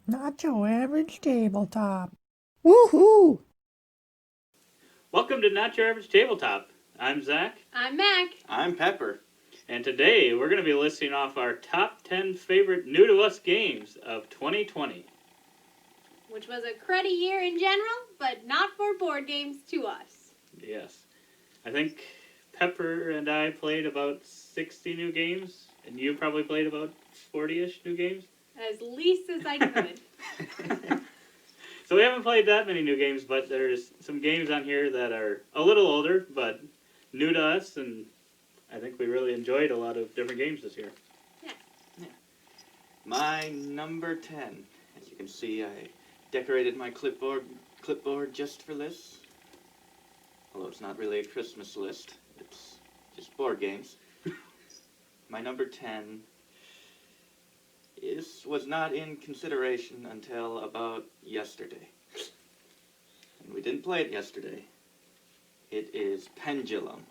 Not your average tabletop. Woohoo! Welcome to Not Your Average Tabletop. I'm Zach. I'm Mac. I'm Pepper. And today we're going to be listing off our top 10 favorite new to us games of 2020. Which was a cruddy year in general, but not for board games to us. Yes. I think Pepper and I played about 60 new games, and you probably played about 40-ish new games. As least as I could. So we haven't played that many new games, but there's some games on here that are a little older, but new to us, and I think we really enjoyed a lot of different games this year. Yeah. My number 10. As you can see, I decorated my clipboard just for this. Although it's not really a Christmas list. It's just board games. My number 10 was not in consideration until about yesterday. And we didn't play it yesterday. It is Pendulum.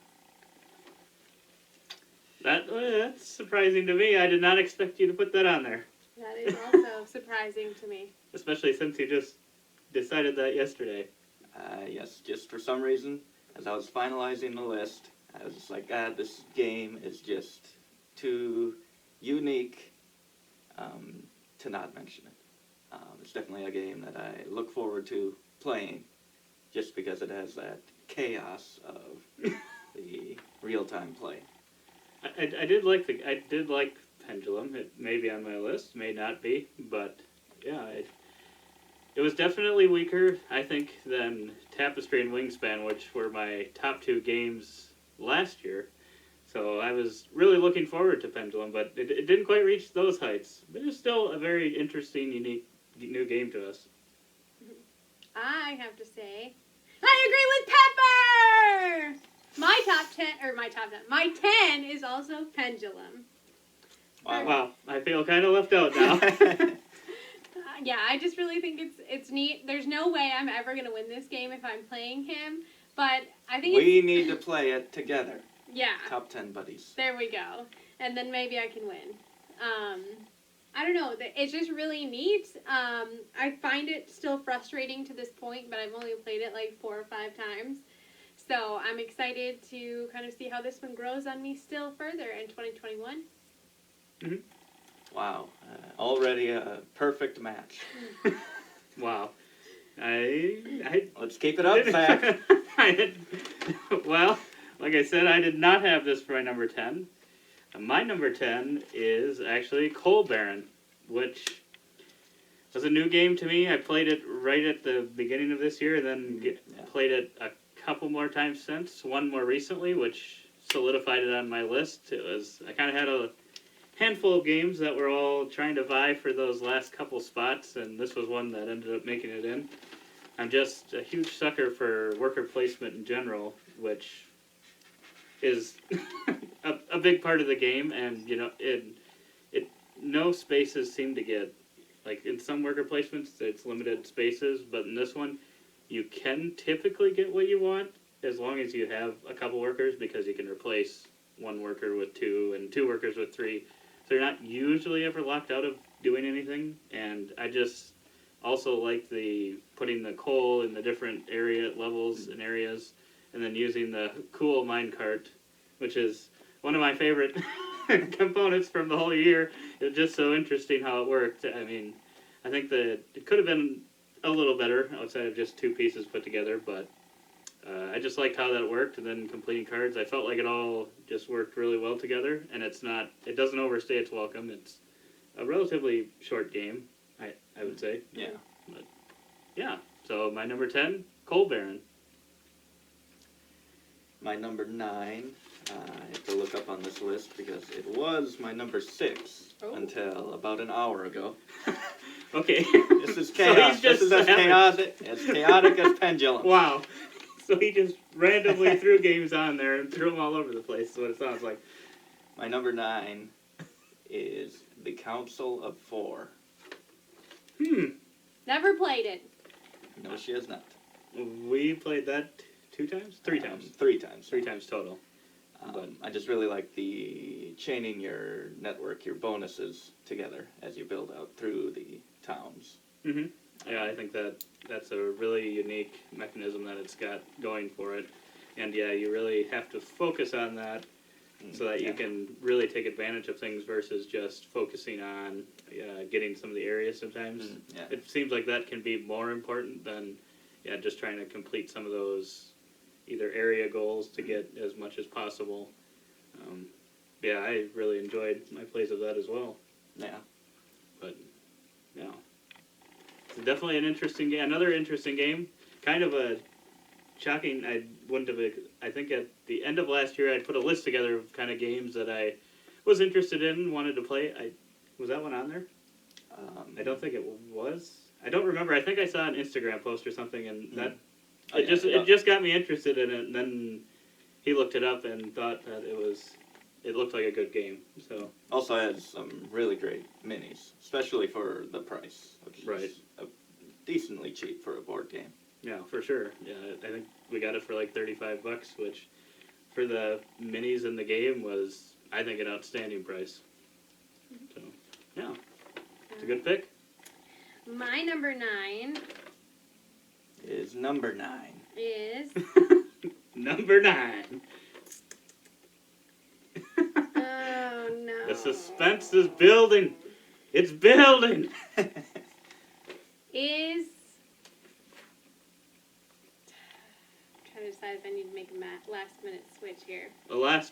That's surprising to me. I did not expect you to put that on there. That is also surprising to me. Especially since you just decided that yesterday. Yes, just for some reason, as I was finalizing the list, I was just like, this game is just too unique to not mention it. It's definitely a game that I look forward to playing, just because it has that chaos of the real-time play. I did like Pendulum. It may be on my list, may not be, but yeah, it was definitely weaker, I think, than Tapestry and Wingspan, which were my top two games last year. So I was really looking forward to Pendulum, but it didn't quite reach those heights. But it was still a very interesting, unique new game to us. I have to say, I agree with Pepper! My 10 is also Pendulum. Wow, I feel kind of left out now. Yeah, I just really think it's neat. There's no way I'm ever going to win this game if I'm playing him, but I think We need to play it together. Yeah. Top 10 buddies. There we go. And then maybe I can win. I don't know. It's just really neat. I find it still frustrating to this point, but I've only played it like 4 or 5 times. So I'm excited to kind of see how this one grows on me still further in 2021. Mm-hmm. Wow. Already a perfect match. Wow. Let's keep it up, Zach. Well, like I said, I did not have this for my number 10. My number 10 is actually Coal Baron, which was a new game to me. I played it right at the beginning of this year, and then played it a couple more times since. One more recently, which solidified it on my list. I kind of had a handful of games that were all trying to vie for those last couple spots, and this was one that ended up making it in. I'm just a huge sucker for worker placement in general, which is a big part of the game, and no spaces seem to get, like in some worker placements it's limited spaces, but in this one you can typically get what you want as long as you have a couple workers, because you can replace one worker with 2 and 2 workers with 3, so you're not usually ever locked out of doing anything. And I just also like the putting the coal in the different area levels and areas, and then using the cool minecart, which is one of my favorite components from the whole year. It was just so interesting how it worked. I mean, I think that it could have been a little better outside of just 2 pieces put together, but I just liked how that worked. And then completing cards, I felt like it all just worked really well together, and it doesn't overstay its welcome. It's a relatively short game, I would say. Yeah. But yeah, so my number 10, Coal Baron. My number 9, I have to look up on this list because it was my number 6 until about an hour ago. Okay. This is chaos. This is as chaotic as Pendulum. Wow. So he just randomly threw games on there and threw them all over the place, is what it sounds like. My number 9 is The Council of 4. Never played it. No, she has not. We played that 2 times? 3 times. 3 times. 3 times total. But I just really like the chaining your network, your bonuses together as you build out through the towns. yeah, I think that's a really unique mechanism that it's got going for it. And yeah, you really have to focus on that so that you can really take advantage of things versus just focusing on getting some of the areas sometimes. Yeah. It seems like that can be more important than just trying to complete some of those either area goals to get as much as possible. Yeah, I really enjoyed my plays of that as well. Yeah. But, yeah. It's definitely an interesting game. Another interesting game. Kind of a shocking. I wouldn't have. I think at the end of last year, I'd put a list together of kind of games that I was interested in, wanted to play. Was that one on there? I don't think it was. I don't remember. I think I saw an Instagram post or something, and that it just got me interested in it. And then he looked it up and thought that it looked like a good game. So Also has some really great minis, especially for the price, which is Right. Decently cheap for a board game. yeah, for sure. Yeah, I think we got it for like $35, which for the minis in the game was, I think, an outstanding price. So yeah, it's a good pick. My number 9 Is number 9. is Number 9. oh no. The suspense is building. It's building. Is trying to decide if I need to make a last minute switch here. The last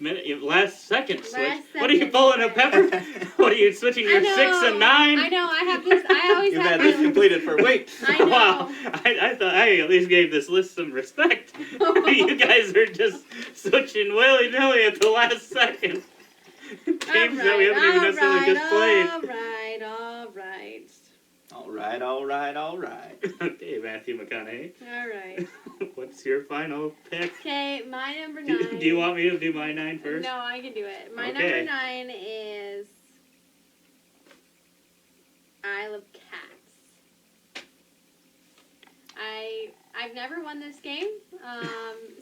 second switch. Last What are you second. pulling a pepper? What are you switching your 6 and 9? I know. I have this. I always You've have had this my- completed for weeks. I know. Wow, I thought I at least gave this list some respect. You guys are just switching willy-nilly at the last second. Games that we haven't even necessarily just played. All right. All right. Okay, Matthew McConaughey. All right. What's your final pick? Okay, my number 9. Do you want me to do my 9 first? No, I can do it. My Okay. number 9 is Isle of Cats. I've never won this game,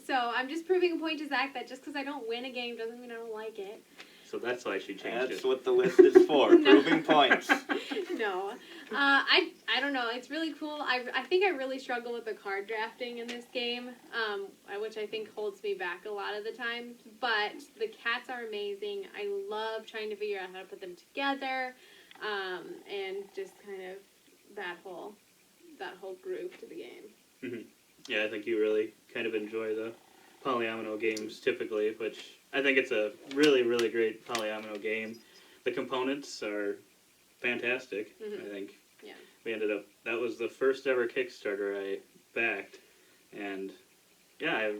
so I'm just proving a point to Zach that just because I don't win a game doesn't mean I don't like it. So that's why she changed That's it. what the list is for, No. proving points. No, I don't know. It's really cool. I think I really struggle with the card drafting in this game, which I think holds me back a lot of the time. But the cats are amazing. I love trying to figure out how to put them together, and just kind of that whole groove to the game. Yeah, I think you really kind of enjoy the polyomino games typically, which I think it's a really, really great polyomino game. The components are fantastic, I think. Yeah. We ended up, that was the first ever Kickstarter I backed, and yeah, I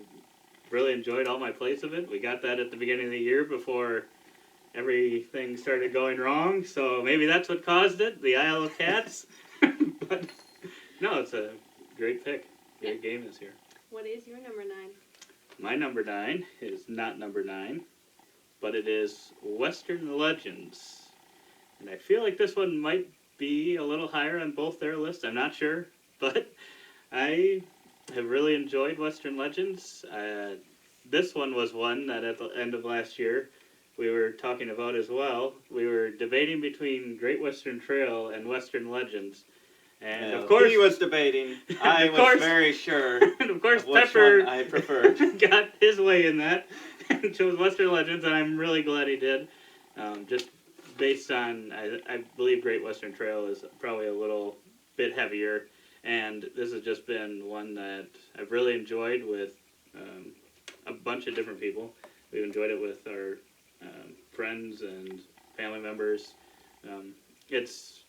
really enjoyed all my plays of it. We got that at the beginning of the year before everything started going wrong, so maybe that's what caused it, the Isle of Cats. But no, it's a great pick. Great game this year. What is your number 9? My number 9 is not number 9, but it is Western Legends. And I feel like this one might be a little higher on both their lists. I'm not sure, but I have really enjoyed Western Legends. This one was one that at the end of last year we were talking about as well. We were debating between Great Western Trail and Western Legends. And of course, he was debating. I Of was course. very sure and of course of which Pepper one I preferred. got his way in that and chose Western Legends, and I'm really glad he did. Just based on, I believe Great Western Trail is probably a little bit heavier, and this has just been one that I've really enjoyed with a bunch of different people. We've enjoyed it with our friends and family members. It's,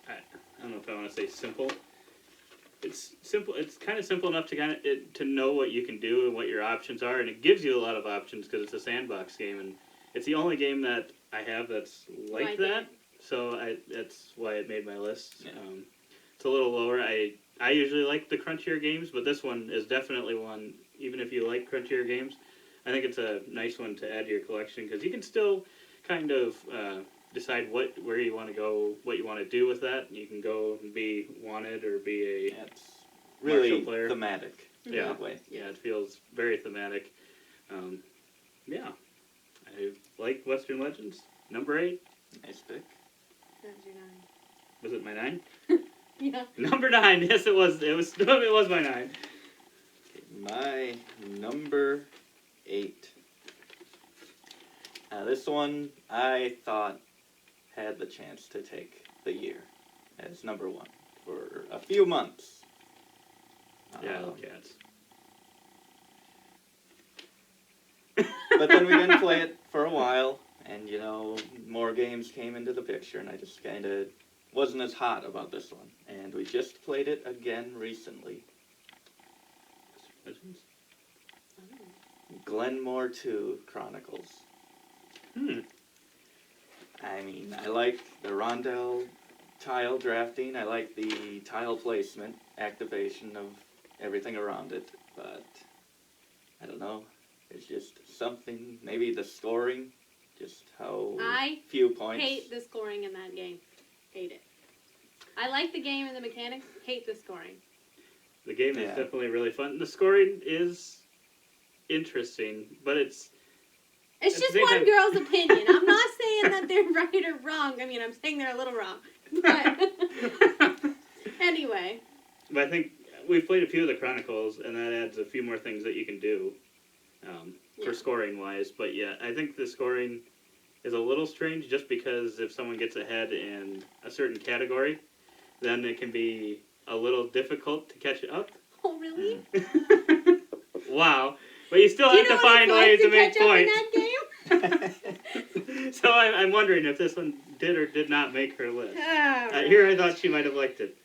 I don't know if I want to say simple. It's simple. It's kind of simple enough to to know what you can do and what your options are, and it gives you a lot of options because it's a sandbox game, and it's the only game that I have that's like that. it. So that's why it made my list. Yeah. It's a little lower. I usually like the crunchier games, but this one is definitely one. Even if you like crunchier games, I think it's a nice one to add to your collection because you can still kind of decide where you want to go, what you want to do with that. You can go and be wanted or be a It's really Martial player. thematic in Yeah. that way. Yeah, it feels very thematic. Yeah. I like Western Legends. Number 8. Nice pick. That's your 9. Was it my 9? Yeah. Number 9. Yes, it was. It was my 9. My number 8. This one I thought had the chance to take the year as number 1 for a few months. Yeah, I love cats. But then we didn't play it for a while, and more games came into the picture, and I just kind of wasn't as hot about this one. And we just played it again recently. Glenmore 2 Chronicles. I mean, I like the rondel tile drafting. I like the tile placement, activation of everything around it. But I don't know. There's just something. Maybe the scoring, just how few points. I hate the scoring in that game. Hate it. I like the game and the mechanics. Hate the scoring. The game is definitely really fun. The scoring is interesting, but it's just one girl's opinion. I'm not saying that they're right or wrong. I mean, I'm saying they're a little wrong. But anyway. But I think we've played a few of the Chronicles, and that adds a few more things that you can do for scoring-wise. But yeah, I think the scoring is a little strange just because if someone gets ahead in a certain category, then it can be a little difficult to catch up. Oh, really? Wow. But you still have to find ways to make points. So I'm wondering if this one did or did not make her list. Right. Here I thought she might have liked it.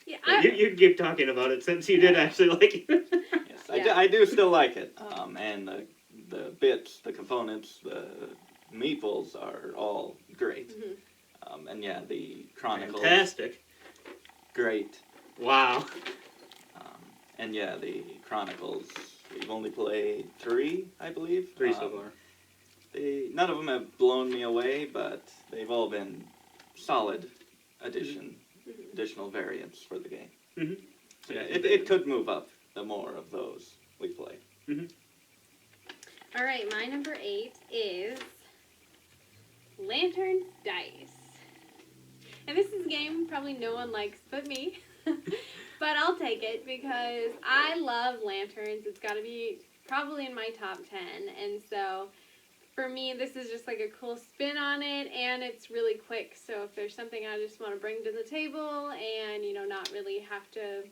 Yeah, you can keep talking about it since you did actually like it. Yes, I do still like it. And the bits, the components, the meeples are all great. Mm-hmm. And yeah, the Chronicles. Fantastic. Great. Wow. And yeah, the Chronicles, we've only played 3, I believe. 3 so far. None of them have blown me away, but they've all been solid additional variants for the game. Mm-hmm. So yeah, it could move up the more of those we play. Mm-hmm. All right, my number 8 is Lantern Dice. And this is a game probably no one likes but me. But I'll take it because I love lanterns. It's got to be probably in my top 10. And so for me, this is just like a cool spin on it, and it's really quick. So if there's something I just want to bring to the table and, not really have to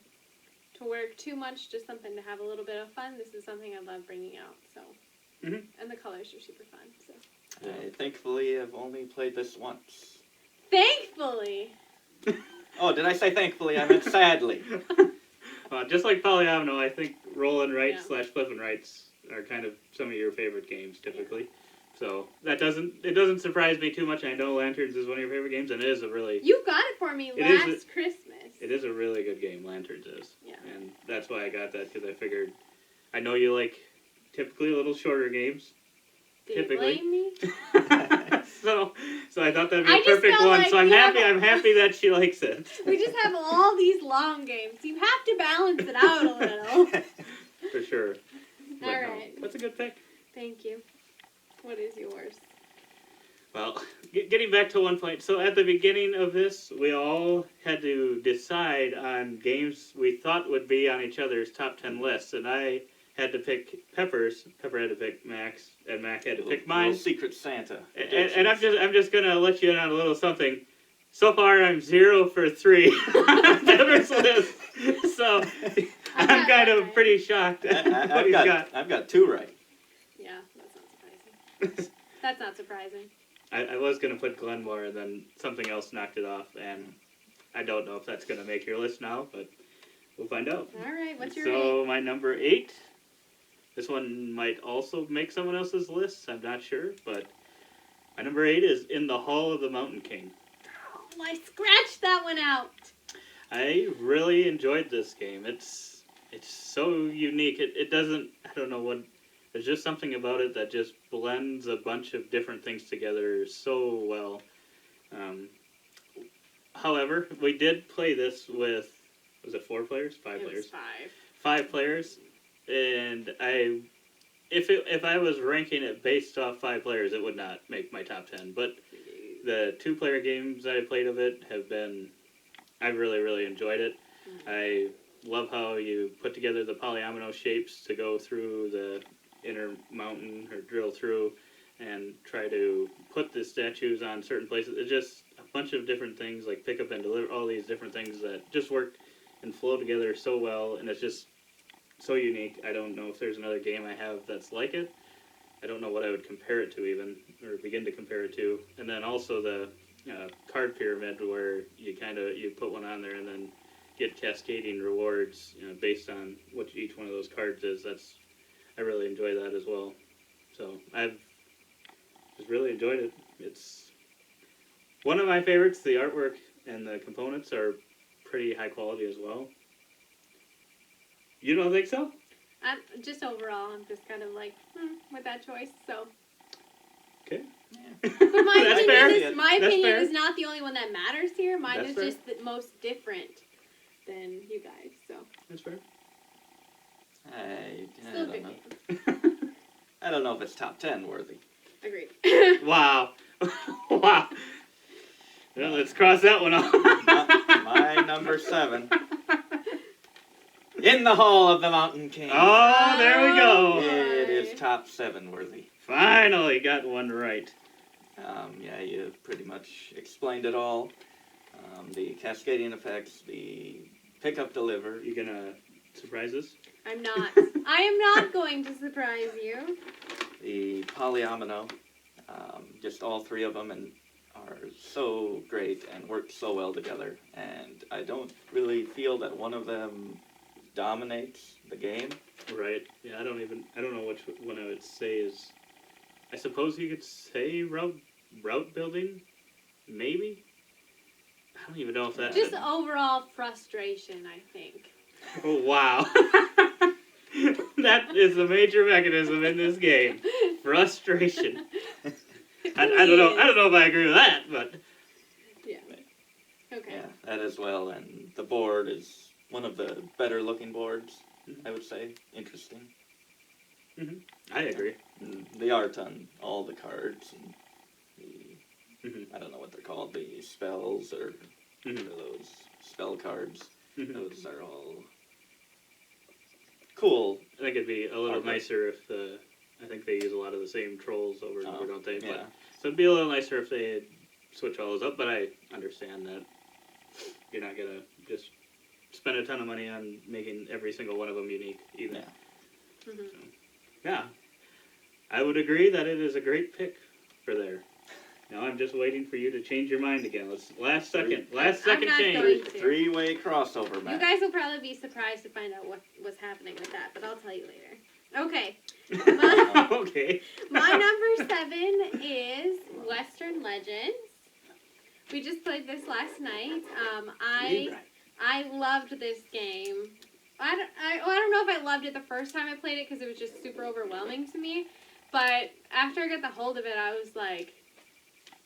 work too much, just something to have a little bit of fun, this is something I love bringing out. So, and the colors are super fun. So I thankfully have only played this once. Thankfully! Oh, did I say thankfully? I meant sadly. Just like Polyomino, I think roll and write / flip and writes are kind of some of your favorite games typically. Yeah. So it doesn't surprise me too much. I know Lanterns is one of your favorite games, and it is a really... You got it for me last Christmas. It is a really good game, Lanterns is. Yeah. And that's why I got that, because I figured... I know you like typically a little shorter games. Do you blame me? So I thought that'd be a perfect one. Like, so I'm happy that she likes it. We just have all these long games. You have to balance it out a little. For sure. All right. That's a good pick. Thank you. What is yours? Well, getting back to one point. So at the beginning of this, we all had to decide on games we thought would be on each other's top 10 lists, and I had to pick Pepper's. Pepper had to pick Mac's, and Mac had to pick mine. Little Secret Santa. And I'm just gonna let you in on a little something. So far, I'm 0 for 3 on Pepper's list. So I'm kind of pretty shocked at what he's got. I've got 2 right. Yeah, that's not surprising. That's not surprising. I was gonna put Glenmore, and then something else knocked it off, and I don't know if that's gonna make your list now, but we'll find out. All right, what's your 8? So my number 8. This one might also make someone else's list. I'm not sure, but my number 8 is In the Hall of the Mountain King. Oh, I scratched that one out. I really enjoyed this game. It's so unique. It doesn't, I don't know what, there's just something about it that just blends a bunch of different things together so well. However, we did play this with, was it 4 players? 5 players? It was 5. 5 players, and I if I was ranking it based off 5 players, it would not make my top 10. But the 2-player games that I played of it have been, I really, really enjoyed it. I love how you put together the polyomino shapes to go through the inner mountain or drill through and try to put the statues on certain places. It's just a bunch of different things, like pick up and deliver, all these different things that just work and flow together so well, and it's just so unique. I don't know if there's another game I have that's like it. I don't know what I would compare it to even, or begin to compare it to. And then also the card pyramid where you put one on there and then get cascading rewards based on what each one of those cards is. I really enjoy that as well. So I've just really enjoyed it. It's one of my favorites. The artwork and the components are pretty high quality as well. You don't think so? Just overall, I'm just kind of like, with that choice, so. Okay. But my That's opinion, fair. my That's opinion fair. is not the only one that matters here. Mine That's is fair. just the most different than you guys, so. That's fair. I Still a don't good know. game. I don't know if it's top 10 worthy. Agreed. Wow. Wow. Well, let's cross that one off. My number 7. In the Hall of the Mountain King. Oh, there we go. It is top 7 worthy. Finally got one right. Yeah, you pretty much explained it all. The cascading effects, the pick-up deliver. You gonna surprise us? I'm not. I am not going to surprise you. The polyomino, just all 3 of them are so great and work so well together. And I don't really feel that one of them dominates the game. Right. Yeah, I don't know which one I would say is. I suppose you could say route building, maybe. I don't even know if that's. Just overall frustration, I think. Oh, wow. That is the major mechanism in this game. Frustration. I don't know. I don't know if I agree with that, but Yeah. Okay. Yeah, that as well. And the board is one of the better looking boards, I would say. Interesting. I agree. And the art on all the cards and the, Mhm. I don't know what they're called, the spells or Mhm. those spell cards. Mhm. Those are all cool. I think it'd be a little Okay. nicer if I think they use a lot of the same trolls over and over, don't they? Yeah. But, so it'd be a little nicer if they switch all those up, but I understand that you're not gonna just spend a ton of money on making every single one of them unique either. Yeah. Mhm. So, yeah. I would agree that it is a great pick for there. Now I'm just waiting for you to change your mind again. Last second I'm not change. going to. 3-way crossover match. You guys will probably be surprised to find out what was happening with that, but I'll tell you later. Okay. My, Okay. my number 7 is Western Legends. We just played this last night. I loved this game. I don't know if I loved it the first time I played it because it was just super overwhelming to me. But after I got the hold of it, I was like,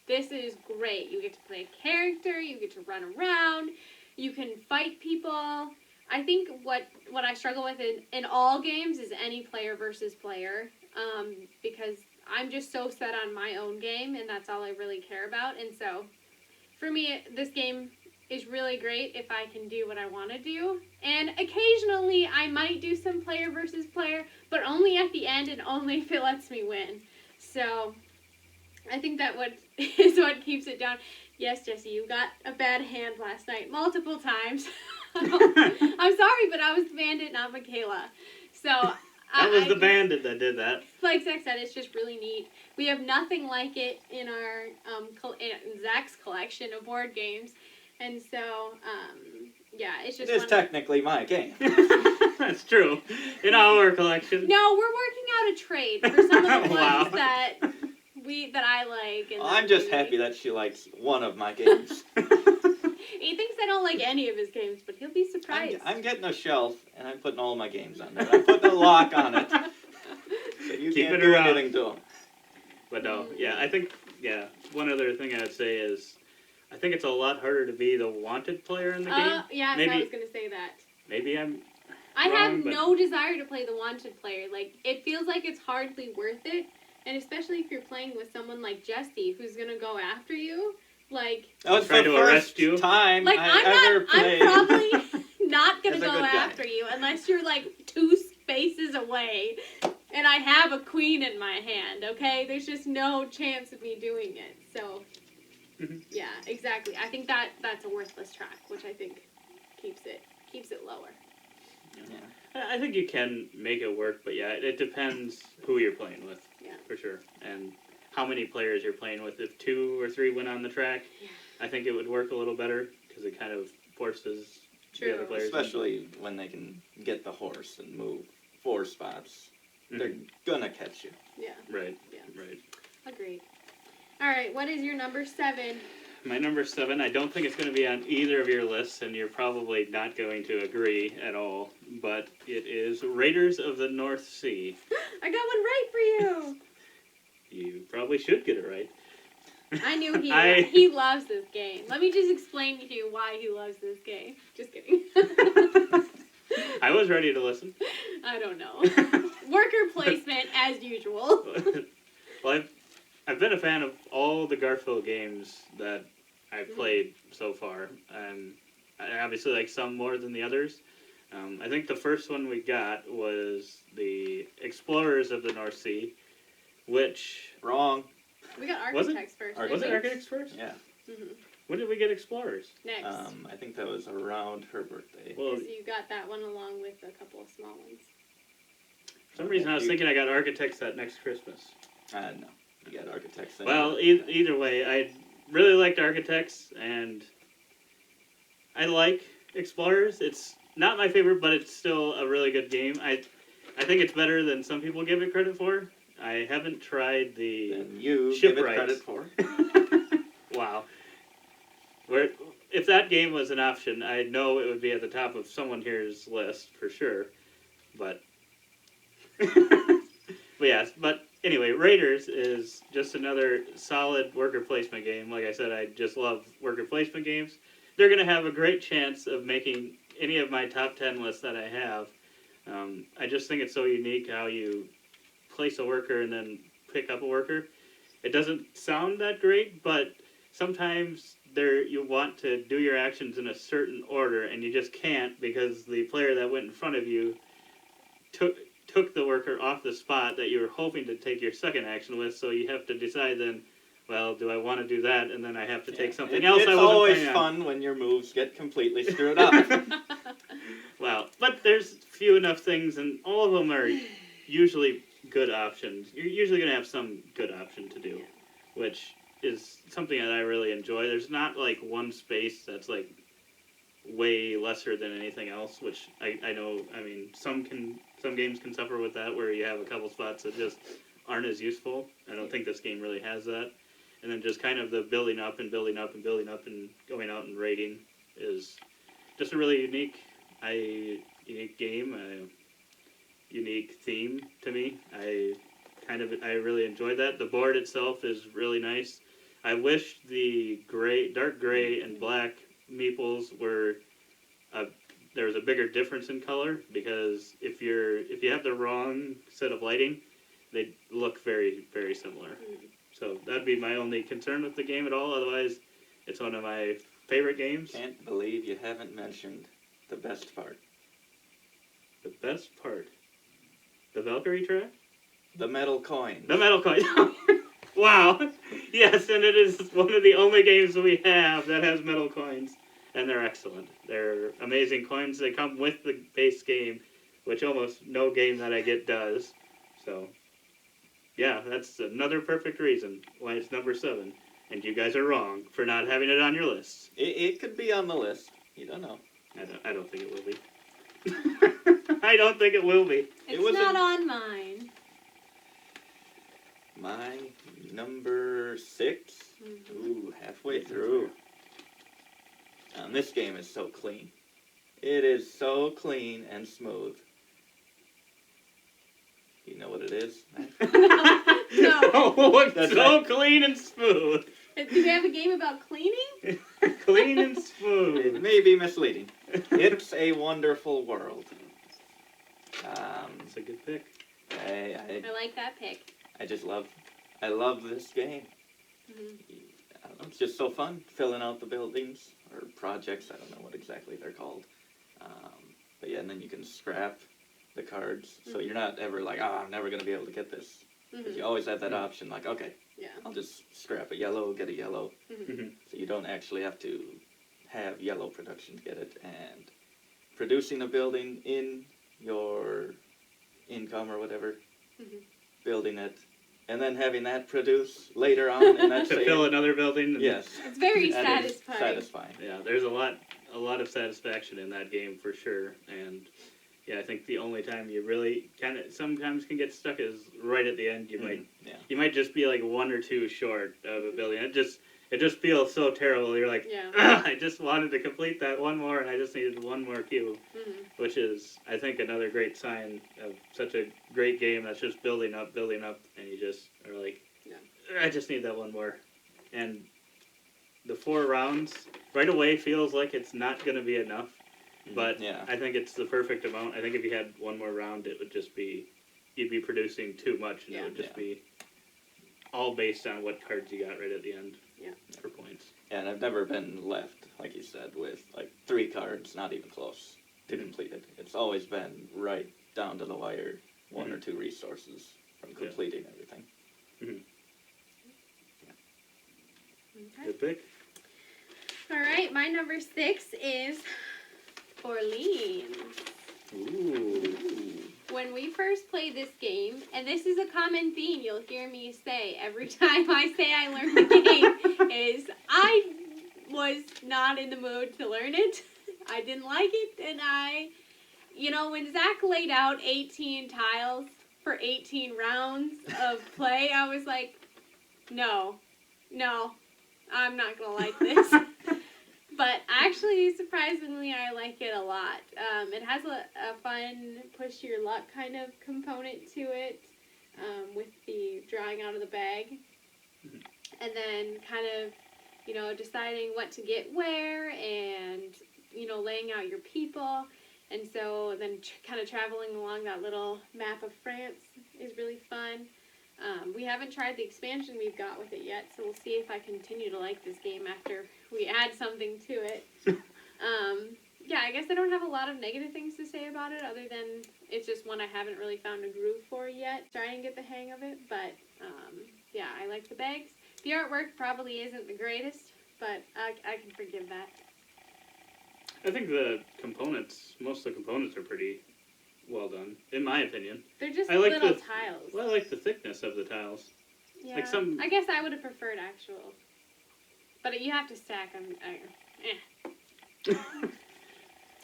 this is great. You get to play a character. You get to run around. You can fight people. I think what I struggle with in all games is any player versus player, because I'm just so set on my own game, and that's all I really care about. And so, for me, this game is really great if I can do what I want to do. And occasionally, I might do some player versus player, but only at the end and only if it lets me win. So, I think that is what keeps it down. Yes, Jesse, you got a bad hand last night multiple times. I'm sorry, but I was the bandit, not Michaela. So That was the bandit that did that. like Zach said, it's just really neat. We have nothing like it in our in Zach's collection of board games, and so yeah, it's just. It is technically my game. That's true. In our collection. No, we're working out a trade for some of the ones Wow. that I like. And I'm just happy that she likes one of my games. He thinks I don't like any of his games, but he'll be surprised. I'm getting a shelf, and I'm putting all my games on there. I'm putting a lock on it, so you Keep can't it do around. anything to them. But no, yeah, I think, one other thing I'd say is, I think it's a lot harder to be the wanted player in the game. Yeah, Maybe- I was going to say that. Maybe I have wrong, but no desire to play the wanted player. Like, it feels like it's hardly worth it. And especially if you're playing with someone like Jesse, who's gonna go after you. Like, That was Try the to first arrest you? time like I ever played. I'm probably not gonna as a go good guy. after you unless you're like 2 spaces away and I have a queen in my hand, okay? There's just no chance of me doing it. So, Mhm. yeah, exactly. I think that's a worthless track, which I think keeps it lower. Yeah. I think you can make it work, but yeah, it depends who you're playing with. Yeah. For sure. And how many players you're playing with. If 2 or 3 went on the track, Yeah. I think it would work a little better because it kind of forces the other True. players. Especially when they can get the horse and move 4 spots. They're gonna catch you. Yeah. Right. Yeah. Right. Agreed. All right, what is your number 7? My number 7, I don't think it's going to be on either of your lists, and you're probably not going to agree at all, but it is Raiders of the North Sea. I got one right for you. You probably should get it right. I knew I- he loves this game. Let me just explain to you why he loves this game. Just kidding. I was ready to listen. I don't know. Worker placement as usual. Well, I've been a fan of all the Garfield games that I've played so far. I obviously like some more than the others. I think the first one we got was the Explorers of the North Sea, which... Wrong. We got Was it? Architects first. Was it Architects first? Yeah. Mm-hmm. When did we get Explorers? Next. I think that was around her birthday. Well, Because you got that one along with a couple of small ones. for some reason I was thinking I got Architects that next Christmas. No. You got Architects. then. Well, either way, I really liked Architects, and I like Explorers. It's not my favorite, but it's still a really good game. I think it's better than some people give it credit for. I haven't tried the... Then you give it Shipwrights. credit for. Wow. If that game was an option, I know it would be at the top of someone here's list, for sure. But... but anyway, Raiders is just another solid worker placement game. Like I said, I just love worker placement games. They're going to have a great chance of making any of my top 10 lists that I have. I just think it's so unique how you place a worker and then pick up a worker. It doesn't sound that great, but sometimes you want to do your actions in a certain order, and you just can't because the player that went in front of you took the worker off the spot that you were hoping to take your second action with, so you have to decide then, well, do I want to do that, and then I have to take something else I It's wasn't always planning on. fun when your moves get completely screwed up. Well, but there's few enough things, and all of them are usually good options. You're usually going to have some good option to do, which is something that I really enjoy. There's not like one space that's like way lesser than anything else, which I know. I mean, some games can suffer with that, where you have a couple spots that just aren't as useful. I don't think this game really has that. And then just kind of the building up and building up and building up and going out and raiding is just a really unique game, a unique theme to me. I really enjoy that. The board itself is really nice. I wish the dark gray and black meeples were there was a bigger difference in color, because if you have the wrong set of lighting, they look very, very similar. So that'd be my only concern with the game at all. Otherwise, it's one of my favorite games. Can't believe you haven't mentioned the best part. The best part. The Valkyrie track? The metal coins. The metal coin. Wow. Yes, and it is one of the only games we have that has metal coins. And they're excellent. They're amazing coins. They come with the base game, which almost no game that I get does. So, yeah, that's another perfect reason why it's number 7. And you guys are wrong for not having it on your list. It could be on the list. You don't know. I don't think it will be. I don't think it will be. It's was not a- on mine. My number 6. Mhm. Ooh, halfway through. This game is so clean. It is so clean and smooth. You know what it is? No. Oh, it's That's so right. clean and smooth. Do we have a game about cleaning? Clean and It smooth. may be misleading. It's a Wonderful World. That's a good pick. I like that pick. I love this game. Hmm. I don't know, it's just so fun filling out the buildings or projects. I don't know what exactly they're called. But yeah, and then you can scrap the cards, so you're not ever like, I'm never gonna be able to get this. Because you always have that option, like, okay, Yeah. I'll just scrap a yellow, get a yellow. Mhm. So you don't actually have to have yellow production to get it. And producing a building in your income or whatever, building it, and then having that produce later on in that To same... fill another building. And Yes. It's very That is satisfying. satisfying. Yeah, there's a lot of satisfaction in that game for sure. And yeah, I think the only time you really kind of sometimes can get stuck is right at the end. You might just be like 1 or 2 short of a building. It just feels so terrible. You're like, Yeah. I just wanted to complete that one more, and I just needed one more cube, which is, I think, another great sign of such a great game that's just building up, and you just are like, I just need that one more. And the 4 rounds right away feels like it's not going to be enough, but Yeah. I think it's the perfect amount. I think if you had one more round, it would just be, you'd be producing too much, and it would just be all based on what cards you got right at the end. For points. And I've never been left, like you said, with like 3 cards, not even close to complete it. It's always been right down to the wire, 1 or 2 resources from completing everything. Okay. Good pick. All right, my number 6 is Orlean. Ooh. When we first played this game, and this is a common theme you'll hear me say every time I say I learned the game, is I was not in the mood to learn it. I didn't like it, and when Zach laid out 18 tiles for 18 rounds of play, I was like, no, I'm not going to like this. But actually, surprisingly, I like it a lot. It has a fun push your luck kind of component to it, with the drawing out of the bag. And then kind of, deciding what to get where and, laying out your people. And so then kind of traveling along that little map of France is really fun. We haven't tried the expansion we've got with it yet, so we'll see if I continue to like this game after we add something to it. I guess I don't have a lot of negative things to say about it, other than it's just one I haven't really found a groove for yet. Try and get the hang of it, but I like the bags. The artwork probably isn't the greatest, but I can forgive that. I think most of the components are pretty well done, in my opinion. They're just I like little the- tiles. Well, I like the thickness of the tiles. Yeah, like some- I guess I would have preferred actual. But you have to stack them.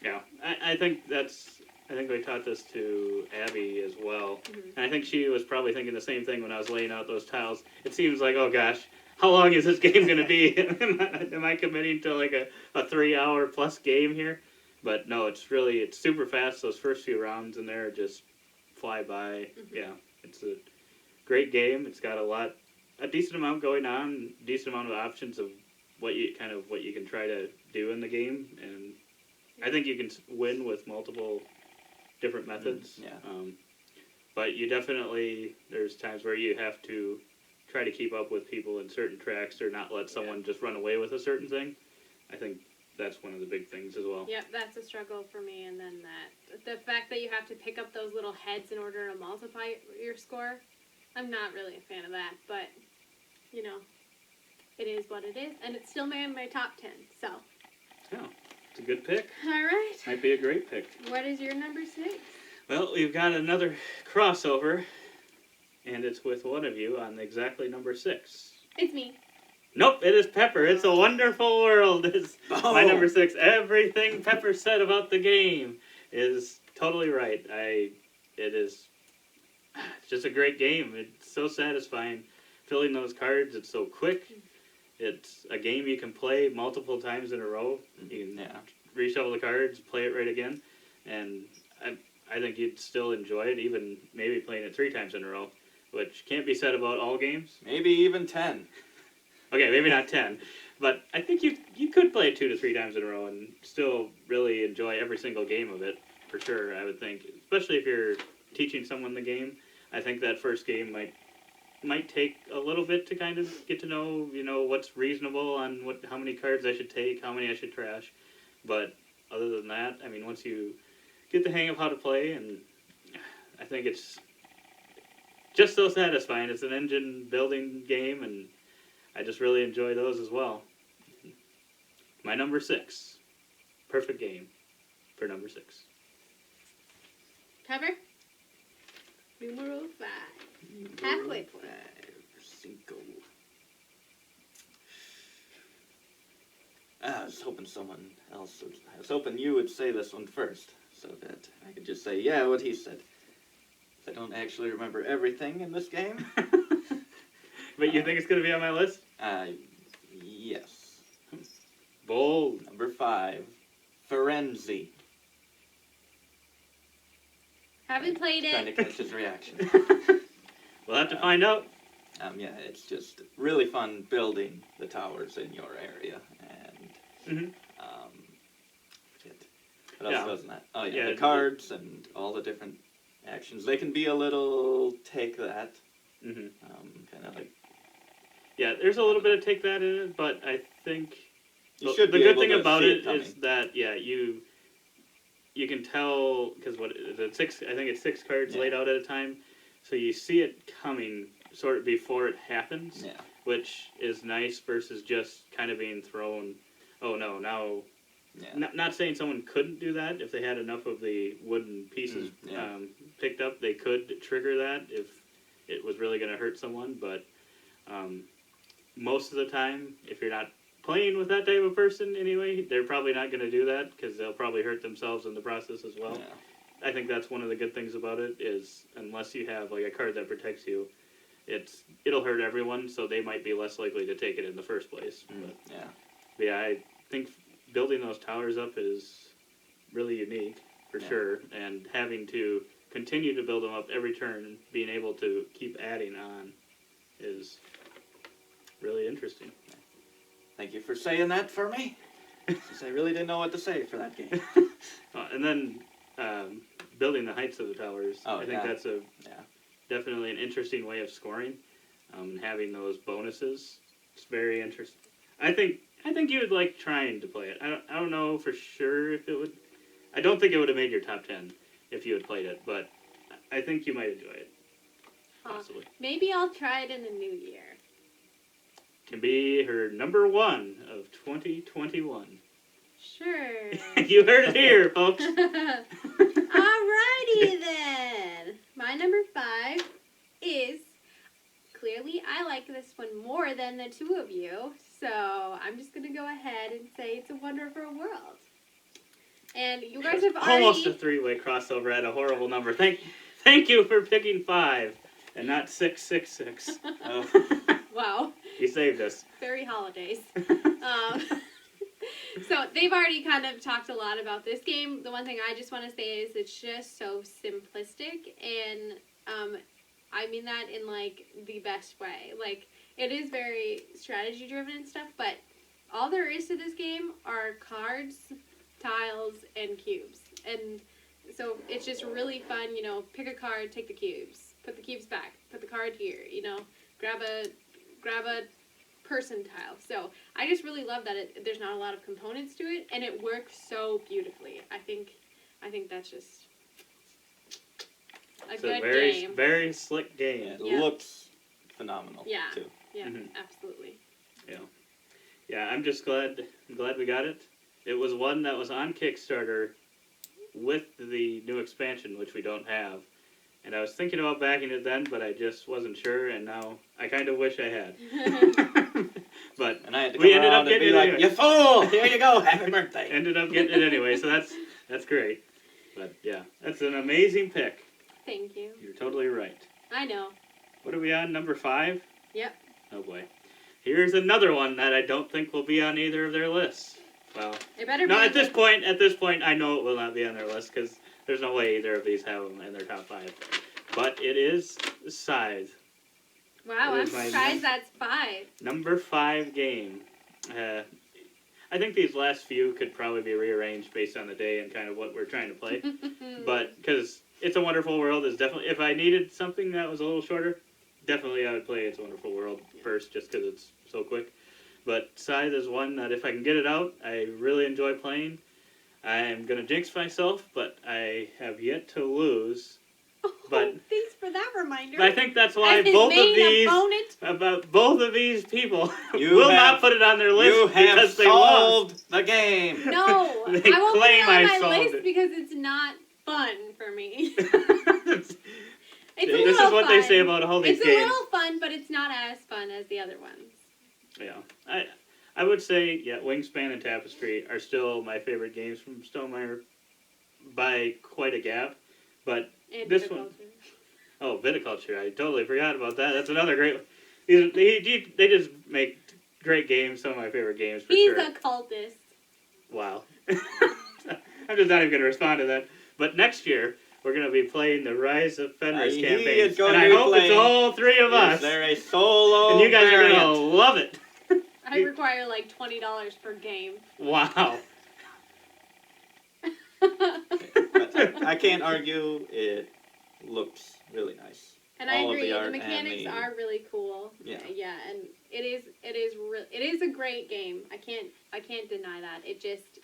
Yeah, I think we taught this to Abby as well. And I think she was probably thinking the same thing when I was laying out those tiles. It seems like, oh gosh, how long is this game going to be? Am I committing to like a 3-hour plus game here? But no, it's super fast. Those first few rounds in there just fly by. Yeah, it's a great game. It's got a decent amount going on, decent amount of options of what you can try to do in the game, and I think you can win with multiple different methods. But there's times where you have to try to keep up with people in certain tracks or not let someone just run away with a certain thing. I think that's one of the big things as well. Yep, that's a struggle for me. And then the fact that you have to pick up those little heads in order to multiply your score, I'm not really a fan of that. But, it is what it is. And it's still in my top 10, so. Yeah, it's a good pick. All right. Might be a great pick. What is your number 6? Well, we've got another crossover, and it's with one of you on exactly number 6. It's me. Nope, it is Pepper. It's a Wonderful World. Is my number 6. Everything Pepper said about the game is totally right. It's just a great game. It's so satisfying. Filling those cards, it's so quick. It's a game you can play multiple times in a row. You can reshuffle the cards, play it right again, and I think you'd still enjoy it, even maybe playing it 3 times in a row, which can't be said about all games. Maybe even 10. Okay, maybe not 10, but I think you could play it 2 to 3 times in a row and still really enjoy every single game of it. for sure, I would think. Especially if you're teaching someone the game. I think that first game might take a little bit to kind of get to know, what's reasonable on how many cards I should take, how many I should trash. But other than that, I mean, once you get the hang of how to play, and I think it's just so satisfying. It's an engine building game, and I just really enjoy those as well. My number 6. Perfect game for number 6. Cover? Numero 5. Halfway point. Cinco. I was hoping someone else would. I was hoping you would say this one first, so that I could just say, yeah, what he said. I don't actually remember everything in this game. But you think it's going to be on my list? Yes. Bold. Number 5, Firenze. Haven't played Trying to it. catch his reaction. We'll have to find out. Yeah, it's just really fun building the towers in your area, and Mhm. shit. What else Yeah. wasn't that? Oh yeah, Yeah, the cards and all the different actions. They can be a little take that, Mhm. kind of like Yeah, there's a little bit of take that in it, but I think you should the be good able thing to about see it coming. is that you can tell, because what is it, 6? I think it's 6 cards Yeah. laid out at a time, so you see it coming sort of before it happens, Yeah, which is nice versus just kind of being thrown. Oh no, now. yeah, Not saying someone couldn't do that if they had enough of the wooden pieces yeah. picked up, they could trigger that if it was really going to hurt someone. But most of the time, if you're not playing with that type of person anyway, they're probably not going to do that because they'll probably hurt themselves in the process as well. yeah. I think that's one of the good things about it is unless you have like a card that protects you, it'll hurt everyone, so they might be less likely to take it in the first place. Yeah. But yeah, I think building those towers up is really unique for Yeah. sure, and having to continue to build them up every turn and being able to keep adding on is really interesting. Thank you for saying that for me. Since I really didn't know what to say for that game. And then building the heights of the towers, Oh, I think yeah. that's Yeah. definitely an interesting way of scoring. And having those bonuses, it's very interesting. I think you would like trying to play it. I don't know for sure if it would. I don't think it would have made your top 10 if you had played it, but I think you might enjoy it. Possibly. Maybe I'll try it in the new year. Can be her number 1 of 2021. Sure. You heard it here, folks. Alrighty then. My number 5 is clearly I like this one more than the two of you, so I'm just gonna go ahead and say it's a wonderful world. And you guys have Almost a already 3-way crossover at a horrible number. Thank you for picking 5 and not 666. wow, You saved us. very holidays. So they've already kind of talked a lot about this game. The one thing I just want to say is it's just so simplistic, and I mean that in like the best way. Like it is very strategy driven and stuff, but all there is to this game are cards, tiles, and cubes. And so it's just really fun, pick a card, take the cubes, put the cubes back, put the card here, grab a person tile. So I just really love that there's not a lot of components to it, and it works so beautifully. I think that's just a It's good a very, game. very slick game. It Yeah. looks phenomenal, Yeah. too. Yeah, Mhm. absolutely. Yeah, I'm just glad we got it. It was one that was on Kickstarter with the new expansion, which we don't have. And I was thinking about backing it then, but I just wasn't sure, and now I kind of wish I had. But And I had to We come ended up around and getting be it like, anyway. you fool! Here you go, happy birthday! ended up getting it anyway, so that's great. But yeah, that's an amazing pick. Thank you. You're totally right. I know. What are we on, number 5? Yep. Oh boy. Here's another one that I don't think will be on either of their lists. Well, It better no, be. at this point, I know it will not be on their list because there's no way either of these have them in their top 5. But it is Scythe, Wow, it I'm is my surprised that's 5. number 5 game. I think these last few could probably be rearranged based on the day and kind of what we're trying to play. But because It's a Wonderful World is definitely, if I needed something that was a little shorter, definitely I would play It's a Wonderful World first, just because it's so quick. But Scythe is one that if I can get it out, I really enjoy playing. I am going to jinx myself, but I have yet to lose. But thanks for that reminder. I think that's why As his both of main these opponent. about both of these people You will have- not put it on their list You have because they lost. solved the game. No, They I won't put claim it on I my solved list it. because it's not fun for me. It's a This little is what fun. they say about all these It's games. a little fun, but it's not as fun as the other ones. Yeah, I would say Wingspan and Tapestry are still my favorite games from Stonemaier by quite a gap. But And this viticulture. one, oh, Viticulture, I totally forgot about that. That's another great one. They just make great games. Some of my favorite games for He's sure. a cultist. Wow. I'm just not even going to respond to that. But next year, we're going to be playing the Rise of Fenris He campaign. is going And to I be hope it's playing- all three of us. Is there a solo And you guys are variant? going to love it. I require like $20 per game. Wow. But I can't argue. It looks really nice. And I All of agree, the the art and mechanics the- are really cool. Yeah. Yeah, and it is a great game. I can't deny that. It just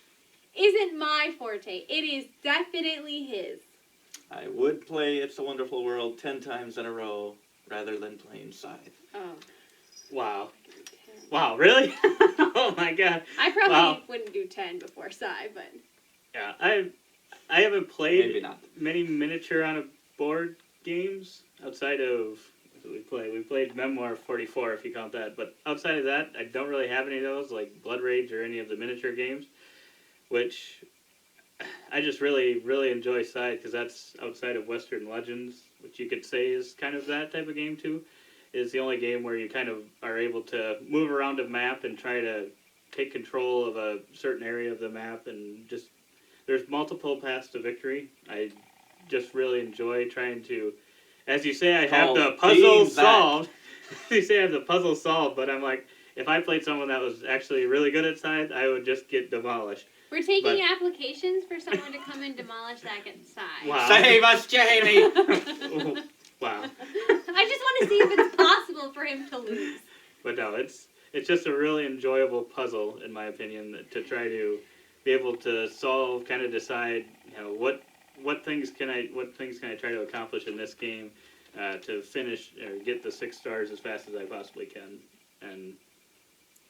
isn't my forte. It is definitely his. I would play It's a Wonderful World 10 times in a row rather than playing Scythe. Oh. Wow. Wow, really? Oh my god. I probably Wow. wouldn't do 10 before Psy, but Yeah, I haven't played Maybe not. many miniature on a board games outside of what we play. We played Memoir 44 if you count that, but outside of that, I don't really have any of those like Blood Rage or any of the miniature games, which I just really enjoy Scythe because that's outside of Western Legends, which you could say is kind of that type of game too. Is the only game where you kind of are able to move around a map and try to take control of a certain area of the map, and just there's multiple paths to victory. I just really enjoy trying to, as you say, I have Called the puzzle being that. solved. You say I have the puzzle solved, but I'm like, if I played someone that was actually really good at Scythe, I would just get demolished. we're taking But- applications for someone to come and demolish that Psy. Wow. Save us, Jamie! Wow. I just want to see if it's possible for him to lose. But no, it's just a really enjoyable puzzle, in my opinion, to try to be able to solve, kind of decide, what things can I try to accomplish in this game to finish or get the 6 stars as fast as I possibly can. And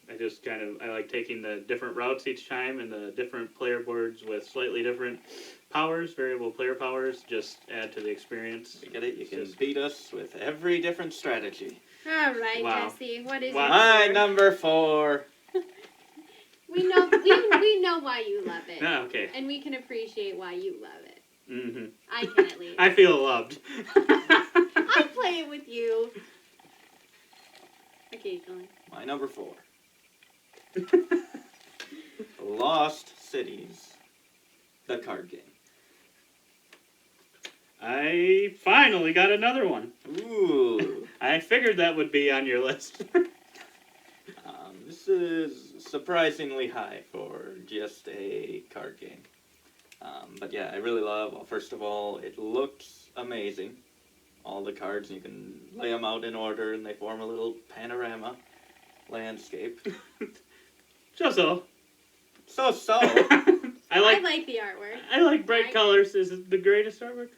I like taking the different routes each time, and the different player boards with slightly different powers, variable player powers, just add to the experience. You get it? You can Just- beat us with every different strategy. All right, Wow. Jesse, what is Wow. My it? number 4. We know why you love it, Ah, okay. and we can appreciate why you love it. Mm-hmm. I can at least. I feel loved. I play it with you occasionally. My number 4. Lost Cities. The card game. I finally got another one. Ooh. I figured that would be on your list. This is surprisingly high for just a card game. But yeah, I really love, well, first of all, it looks amazing. All the cards, you can lay them out in order and they form a little panorama landscape. So. So. I like the artwork. I like bright colors. Is it the greatest artwork?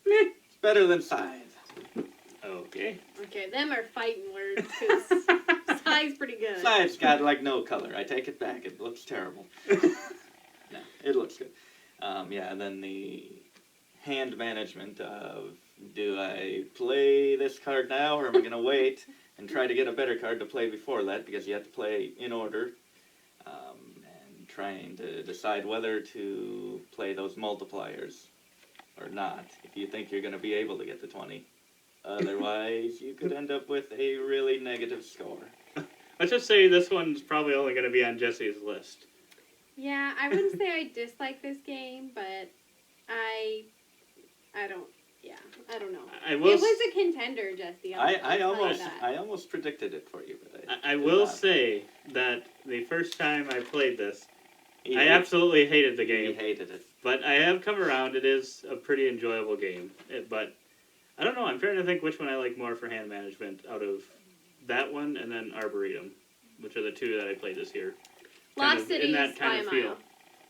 Meh. It's better than Scythe. Okay. Okay, them are fighting words, because Psy's pretty good. Scythe's got like no color. I take it back. It looks terrible. No, it looks good. Yeah, and then the hand management of, do I play this card now, or am I going to wait and try to get a better card to play before that, because you have to play in order, and trying to decide whether to play those multipliers or not, if you think you're going to be able to get the 20. Otherwise, you could end up with a really negative score. Let's just say this one's probably only going to be on Jesse's list. Yeah, I wouldn't say I dislike this game, but I Yeah, I don't know. I will. It was a contender, Jesse. I I'll tell you almost that. I almost predicted it for you, but I did will not. say that the first time I played this, He I hated- absolutely hated the He game. hated it. But I have come around. It is a pretty enjoyable game. But I don't know. I'm trying to think which one I like more for hand management out of that one and then Arboretum, which are the two that I played this year. Kind Lost of Cities in that kind by of a feel. mile.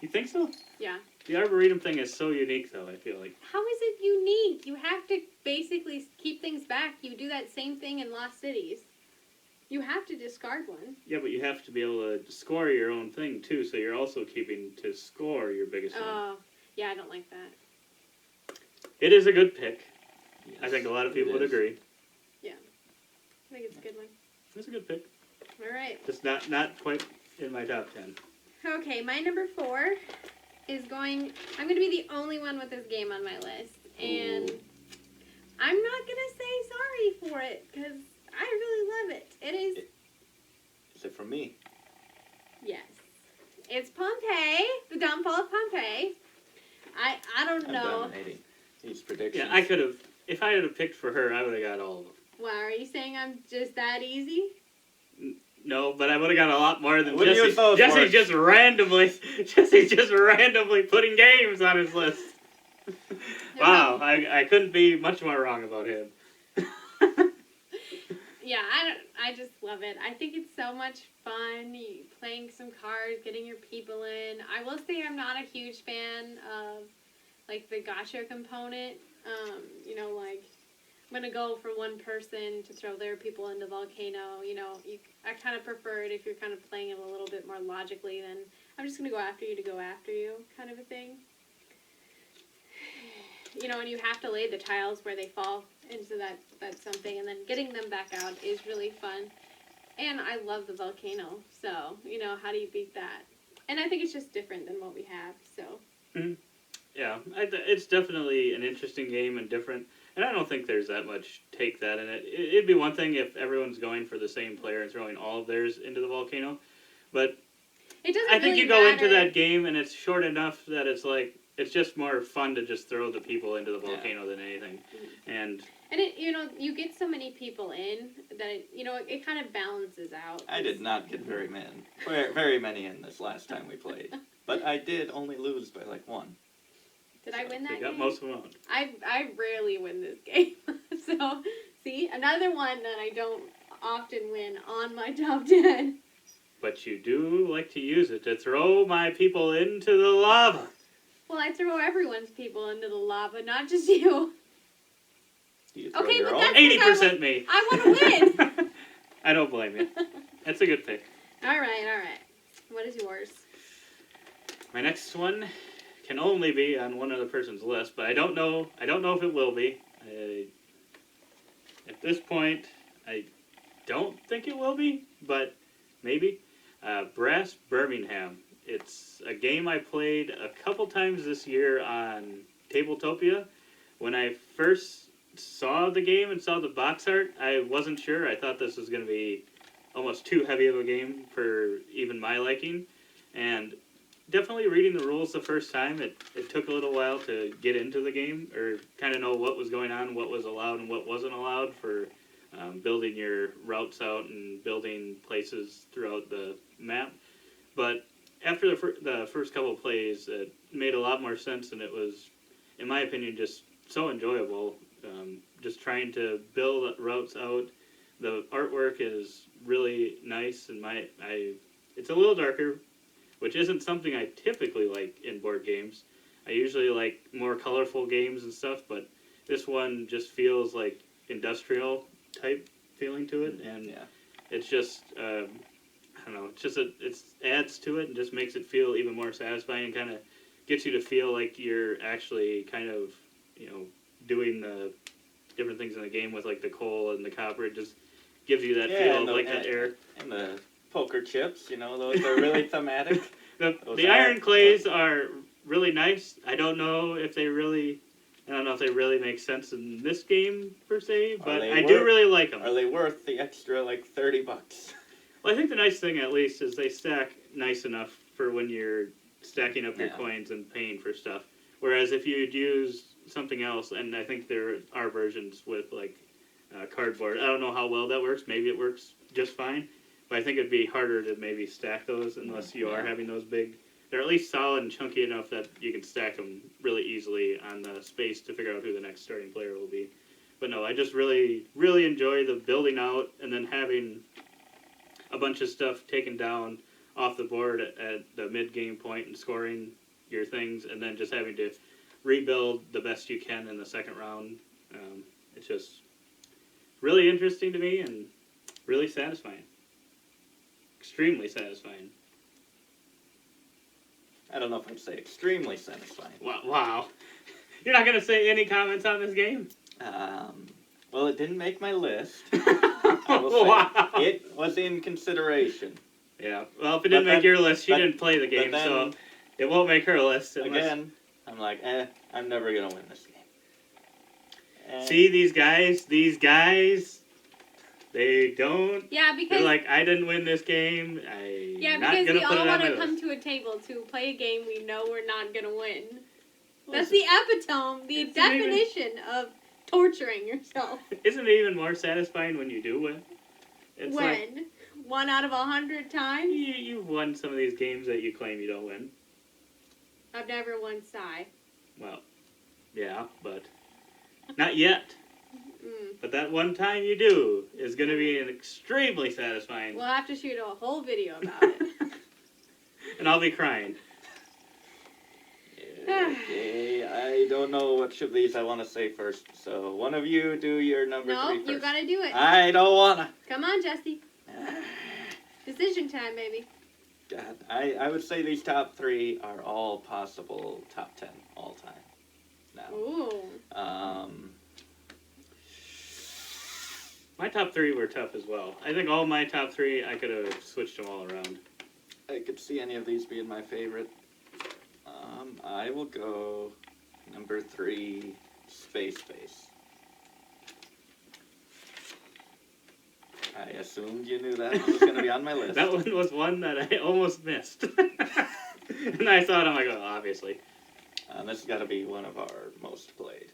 You think so? Yeah. The Arboretum thing is so unique, though, I feel like. How is it unique? You have to basically keep things back. You do that same thing in Lost Cities. You have to discard one. Yeah, but you have to be able to score your own thing, too, so you're also keeping to score your biggest one. Oh, yeah, I don't like that. It is a good pick. I Yes, think a lot of it people would is. agree. I think it's a good one. It's a good pick. All right. Just not quite in my top 10. Okay, my number 4 is going... I'm going to be the only one with this game on my list. And Ooh. I'm not going to say sorry for it, because I really love it. It is... Is it from me? Yes. It's Pompeii, the downfall of Pompeii. I don't I'm know. dominating these predictions. Yeah, I could have... If I had have picked for her, I would have got all of them. Wow, are you saying I'm just that easy? No, but I would have got a lot more than What do you Jesse. vote for? Jesse's just randomly putting games on his list. Wow, I couldn't be much more wrong about him. Yeah, I just love it. I think it's so much fun. Playing some cards, getting your people in. I will say I'm not a huge fan of like the gacha component. Like I'm gonna go for one person to throw their people into volcano. I kind of prefer it if you're kind of playing it a little bit more logically than I'm just gonna go after you to go after you kind of a thing. And you have to lay the tiles where they fall into that something, and then getting them back out is really fun. And I love the volcano, so, how do you beat that? And I think it's just different than what we have, so. Yeah, it's definitely an interesting game and different. And I don't think there's that much take that in it. It'd be one thing if everyone's going for the same player and throwing all of theirs into the volcano. But It doesn't I think really you go into matter. that game and it's short enough that it's like, it's just more fun to just throw the people into the volcano than anything. And it, you get so many people in that, it kind of balances out. I did not get very many in this last time we played. But I did only lose by like one. Did I win they that got game? most of them out. I rarely win this game. So, see, another one that I don't often win on my top 10. But you do like to use it to throw my people into the lava. Well, I throw everyone's people into the lava, not just you. Do you throw Okay, your but own? that's- 80% me. I want to win. I don't blame you. That's a good pick. All right. What is yours? My next one can only be on one other person's list, but I don't know if it will be. At this point, I don't think it will be, but maybe. Brass Birmingham. It's a game I played a couple times this year on Tabletopia. When I first saw the game and saw the box art, I wasn't sure. I thought this was going to be almost too heavy of a game for even my liking. And definitely reading the rules the first time, it took a little while to get into the game or kind of know what was going on, what was allowed and what wasn't allowed for building your routes out and building places throughout the map. But after the first couple of plays, it made a lot more sense, and it was, in my opinion, just so enjoyable. Just trying to build routes out. The artwork is really nice, and it's a little darker, which isn't something I typically like in board games. I usually like more colorful games and stuff, but this one just feels like industrial type feeling to it, and Yeah. it's just I don't know. It adds to it and just makes it feel even more satisfying and kind of gets you to feel like you're actually kind of doing the different things in the game with like the coal and the copper. It just gives you that feel of like that air. And the poker chips, those are really thematic. The Those iron are- clays are really nice. I don't know if they really make sense in this game per se, but they I do worth- really like them. Are they worth the extra like $30? Well, I think the nice thing at least is they stack nice enough for when you're stacking up your Yeah. coins and paying for stuff. Whereas if you'd use something else, and I think there are versions with like cardboard. I don't know how well that works. Maybe it works just fine, but I think it'd be harder to maybe stack those unless you are having those big. They're at least solid and chunky enough that you can stack them really easily on the space to figure out who the next starting player will be. But no, I just really, really enjoy the building out and then having a bunch of stuff taken down off the board at the mid-game point and scoring your things, and then just having to rebuild the best you can in the second round. It's just really interesting to me and really satisfying. Extremely satisfying. I don't know if I'd say extremely satisfying. Wow. You're not going to say any comments on this game? Well, it didn't make my list. I will say Wow. it was in consideration. Yeah. Well, if it didn't make your list, she didn't play the game, then, so it won't make her list. Again, I'm like, I'm never going to win this game. See, these guys, they don't. Yeah, because They're like, I didn't win this game. I'm not because gonna we put all it on want my to come list. to a table to play a game we know we're not gonna win. Well, That's the epitome, the definition of torturing yourself. Isn't it even more satisfying when you do win? It's like, When 1 out of 100 times, you've won some of these games that you claim you don't win. I've never won Scythe. Well, yeah, but not yet. But that one time you do is going to be an extremely satisfying. We'll have to shoot a whole video about it. And I'll be crying. Okay, I don't know which of these I want to say first. So one of you do your number No, 3 first. you gotta do it. I don't wanna. Come on, Jesse. Decision time, baby. God, I would say these top 3 are all possible top 10 all time. Now, Ooh. My top 3 were tough as well. I think all my top 3, I could have switched them all around. I could see any of these being my favorite. I will go number 3, Space Base. I assumed you knew that was going to be on my list. That one was one that I almost missed. And I thought, I'm like, oh, obviously. This has got to be one of our most played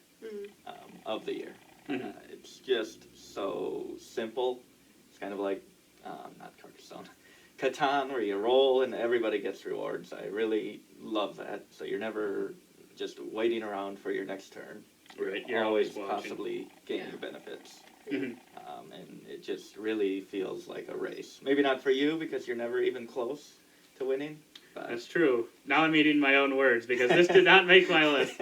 of the year. Mhm. It's just so simple. It's kind of like, not Carcassonne, Catan, where you roll and everybody gets rewards. I really love that. So you're never just waiting around for your next turn. Right, you're always watching. possibly gaining Yeah. benefits. Mhm. And it just really feels like a race. Maybe not for you because you're never even close to winning. But That's true. Now I'm eating my own words because this did not make my list.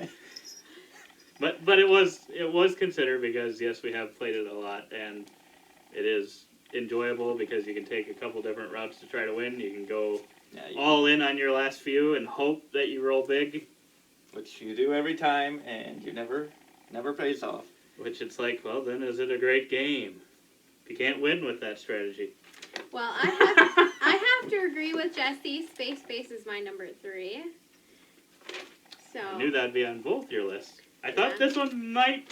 But it was considered because yes, we have played it a lot and it is enjoyable because you can take a couple different routes to try to win. You can go Yeah, all in on your last few and hope that you roll big, which you do every time, and you never pays off. which it's like, well, then is it a great game? You can't win with that strategy. Well, I have to agree with Jesse. Space Base is my number 3. So. I knew that'd be on both your lists. I thought Yeah. this one might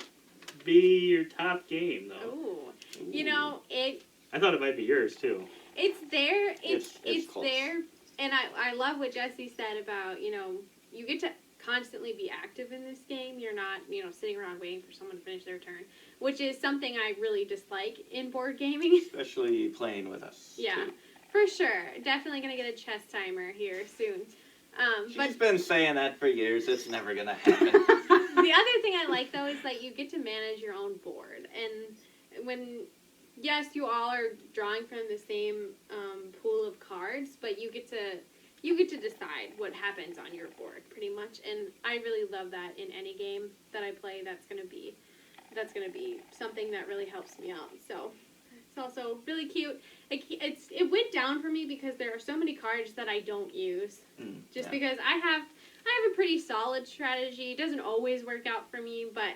be your top game, though. Ooh. You know, I thought it might be yours, too. it's there. It's It's close. there. And I love what Jesse said about, you get to constantly be active in this game. You're not, sitting around waiting for someone to finish their turn, which is something I really dislike in board gaming. Especially playing with us. Yeah, too. for sure. Definitely going to get a chess timer here soon. But She's been saying that for years. It's never gonna happen. the other thing I like, though, is that you get to manage your own board. And when, yes, you all are drawing from the same pool of cards, but you get to decide what happens on your board, pretty much. And I really love that in any game that I play. That's gonna be something that really helps me out. So it's also really cute. It went down for me because there are so many cards that I don't use. Just Yeah. because I have a pretty solid strategy. It doesn't always work out for me, but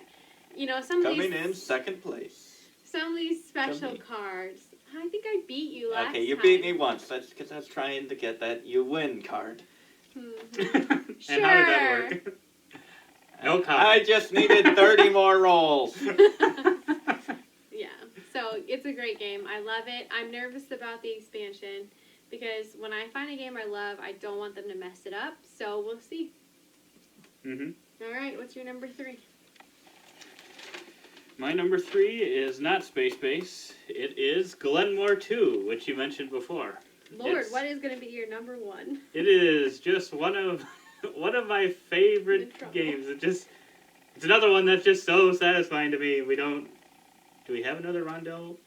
some of Coming these in second place. some of these special me. cards. I think I beat you last Okay, you time. beat me once. That's because I was trying to get that you win card. And how did that work? No comment. I just needed 30 more rolls. Yeah, so it's a great game. I love it. I'm nervous about the expansion because when I find a game I love, I don't want them to mess it up. So we'll see. Mm-hmm. All right, what's your number 3? My number 3 is not Space Base. It is Glenmore 2, which you mentioned before. Lord, what is going to be your number 1? It is just one of my favorite games. It's another one that's just so satisfying to me. Do we have another Rondell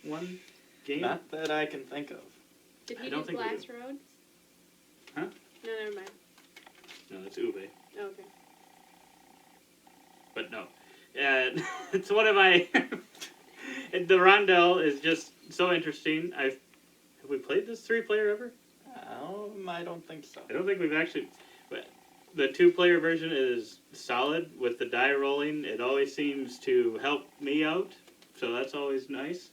1 game? Not that I can think of. Did I he don't do think we Glass do. Roads? Huh? No, never mind. No, that's Ube. Oh, okay. But no. It's one of my... The Rondell is just so interesting. Have we played this 3-player ever? I don't think so. I don't think we've actually... But the 2-player version is solid with the die rolling. It always seems to help me out, so that's always nice.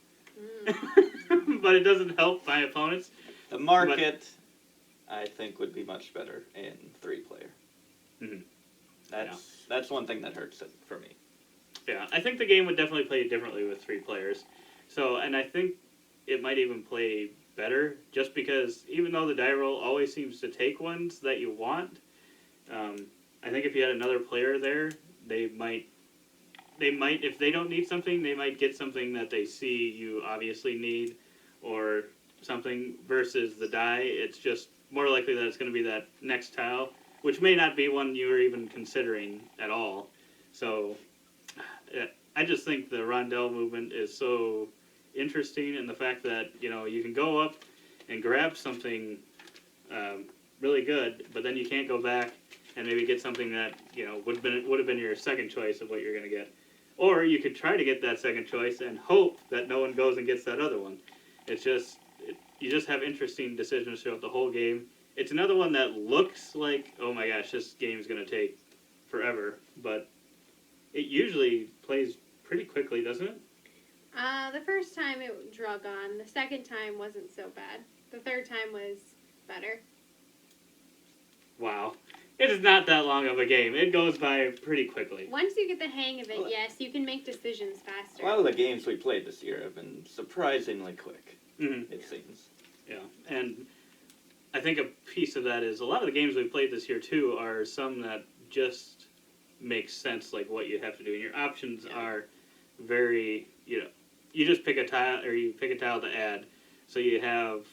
But it doesn't help my opponents. The market, I think, would be much better in 3-player. Mhm. That's one thing that hurts it for me. Yeah, I think the game would definitely play differently with 3 players. So, and I think it might even play better, just because even though the die roll always seems to take ones that you want, I think if you had another player there, they might, if they don't need something, they might get something that they see you obviously need, or something, versus the die. It's just more likely that it's going to be that next tile, which may not be one you were even considering at all. So, I just think the Rondell movement is so interesting, and the fact that, you can go up and grab something really good, but then you can't go back and maybe get something that, would have been your second choice of what you're going to get. Or you could try to get that second choice and hope that no one goes and gets that other one. It's just, you just have interesting decisions throughout the whole game. It's another one that looks like, oh my gosh, this game's going to take forever, but it usually plays pretty quickly, doesn't it? The first time it drug on. The second time wasn't so bad. The third time was better. Wow. It is not that long of a game. It goes by pretty quickly. Once you get the hang of it, yes, you can make decisions faster. A lot of the games we played this year have been surprisingly quick, it seems. Yeah, and I think a piece of that is a lot of the games we've played this year, too, are some that just make sense, like what you have to do. And your options are very, you just pick a tile, or you pick a tile to add. So you have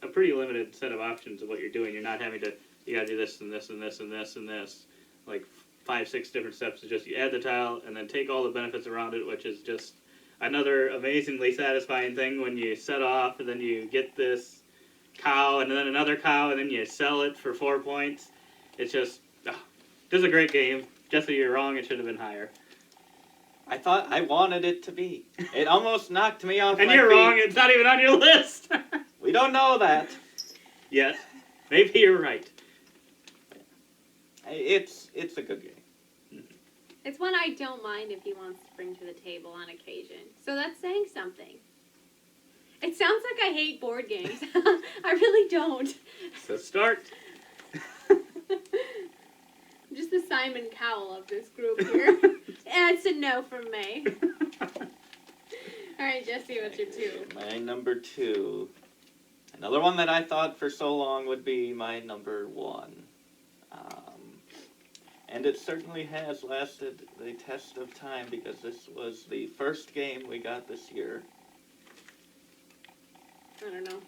a pretty limited set of options of what you're doing. You're not having to, you gotta do this and this and this and this and this. Like 5-6 different steps. It's just you add the tile and then take all the benefits around it, which is just another amazingly satisfying thing when you set off and then you get this cow and then another cow and then you sell it for 4 points. It's just, this is a great game. Jesse, you're wrong. It should have been higher. I thought I wanted it to be. It almost knocked me off And my you're feet. wrong. It's not even on your list. We don't know that. Yes. Maybe you're right. It's a good game. It's one I don't mind if he wants to bring to the table on occasion. So that's saying something. It sounds like I hate board games. I really don't. So start. I'm just the Simon Cowell of this group here. It's a no from me. Alright, Jesse, what's your 2? My number 2. Another one that I thought for so long would be my number 1. And it certainly has lasted the test of time because this was the first game we got this year. I don't know.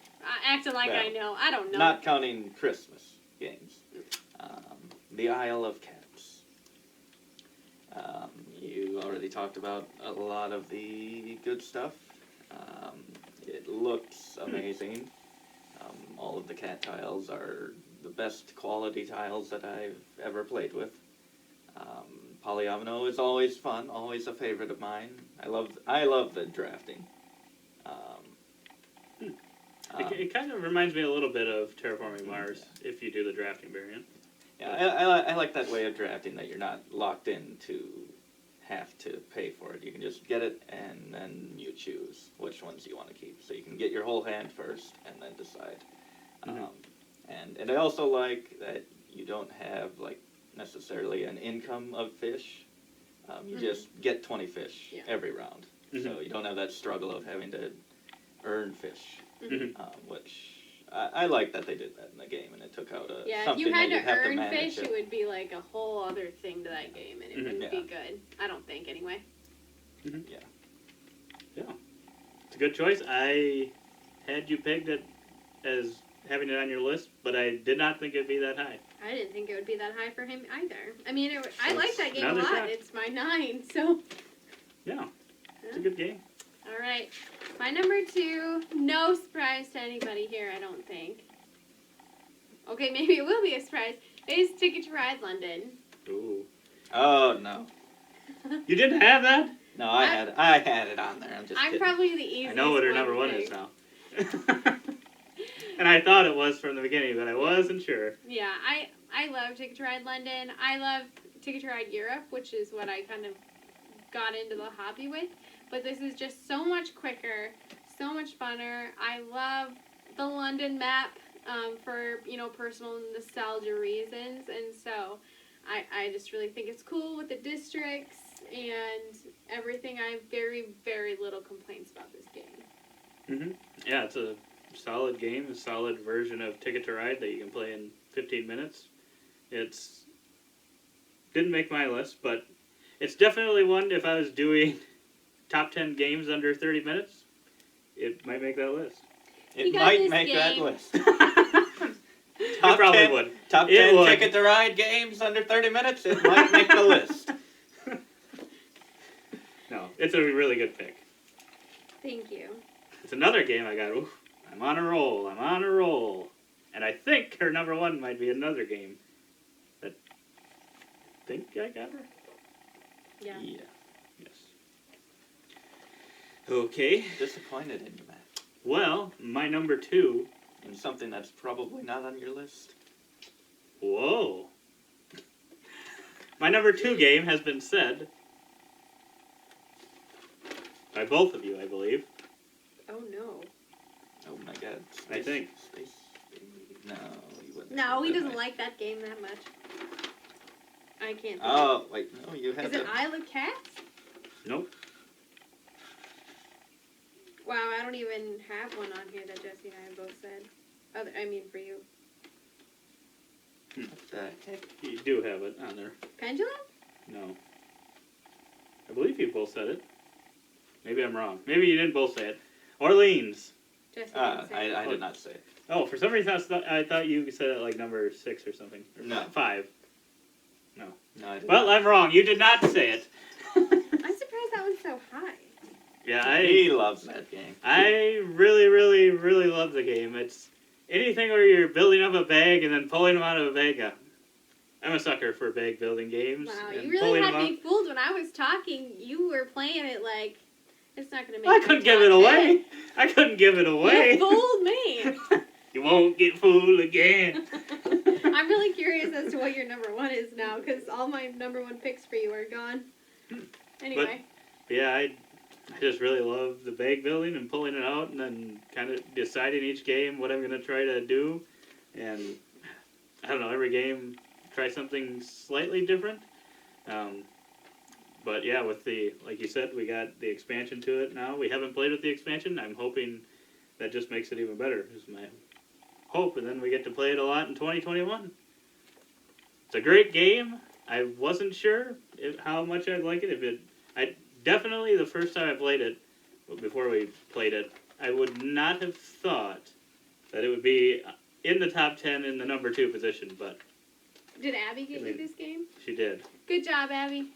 Acting like I know. I don't know. Not counting Christmas games. The Isle of Cats. You already talked about a lot of the good stuff. It looks amazing. All of the cat tiles are the best quality tiles that I've ever played with. Polyomino is always fun, always a favorite of mine. I love the drafting. It kind of reminds me a little bit of Terraforming Mars, if you do the drafting variant. Yeah, I like that way of drafting, that you're not locked in to have to pay for it. You can just get it, and then you choose which ones you want to keep. So you can get your whole hand first, and then decide. And I also like that you don't have, necessarily an income of fish. You just get 20 fish every round. So you don't have that struggle of having to earn fish, which I like that they did that in the game, and it took out something if you had that you'd to have to earn manage. fish, it would be like a whole other thing to that game, and it wouldn't be good. I don't think, anyway. Mhm. Yeah. Yeah. It's a good choice. I had you pegged it as having it on your list, but I did not think it'd be that high. I didn't think it would be that high for him either. I mean, I So like it's that game a another lot. shot. It's my 9, so. Yeah. It's a good game. All right. My number 2, no surprise to anybody here, I don't think. Okay, maybe it will be a surprise. Is Ticket to Ride London. Ooh. Oh no. You didn't have that? No, I had it on there. I'm just I'm kidding. probably the easiest I know what her one number to 1 pick. is now. And I thought it was from the beginning, but I wasn't sure. Yeah, I love Ticket to Ride London. I love Ticket to Ride Europe, which is what I kind of got into the hobby with. But this is just so much quicker, so much funner. I love the London map for, personal nostalgia reasons. And so I just really think it's cool with the districts and everything. I have very, very little complaints about this game. Mm-hmm. Yeah, it's a solid game, a solid version of Ticket to Ride that you can play in 15 minutes. It's didn't make my list, but it's definitely one, if I was doing top 10 games under 30 minutes, it might make that list. It got might this make that game. list. It Top probably 10 would. Top It 10 would. Ticket to Ride games under 30 minutes. It might make the list. No, it's a really good pick. Thank you. It's another game I got. Oof, I'm on a roll. I'm on a roll. And I think her number 1 might be another game that I think I got her. Yeah. Yeah. Yes. Okay. Disappointed in you, Matt. Well, my number 2. In something that's probably not on your list. Whoa. My number 2 game has been said by both of you, I believe. Oh, no. Oh my God. I think. No, you wouldn't. No, he doesn't like that game that much. I can't think. Oh wait, no, you have Is it Isle of Cats? Nope. Wow, I don't even have one on here that Jesse and I have both said. For you. What the heck? You do have it on there. Pendulum? No. I believe you both said it. Maybe I'm wrong. Maybe you didn't both say it. Orleans. Jesse didn't say it. I did not say it. Oh, for some reason I thought you said it like number 6 or something. Or No. 5. No, I did Well, not. I'm wrong. You did not say it. I'm surprised that one's so high. Yeah, He loves that game. I really, really, really love the game. It's anything where you're building up a bag and then pulling them out of a bag. I'm a sucker for bag building games. Wow, and you really pulling had them me out. fooled when I was talking. You were playing it like it's not going to make I my couldn't give top it 10. away. I couldn't give it away. You fooled me. You won't get fooled again. I'm really curious as to what your number 1 is now, because all my number 1 picks for you are gone. Anyway. Yeah, I just really love the bag building and pulling it out and then kind of deciding each game what I'm going to try to do. And I don't know, every game try something slightly different. But yeah, with the, like you said, we got the expansion to it now. We haven't played with the expansion. I'm hoping that just makes it even better, is my hope. And then we get to play it a lot in 2021. It's a great game. I wasn't sure how much I'd like it. Definitely the first time I played it, before we played it, I would not have thought that it would be in the top 10 in the number 2 position, but Did Abby get you this game? she did. Good job, Abby.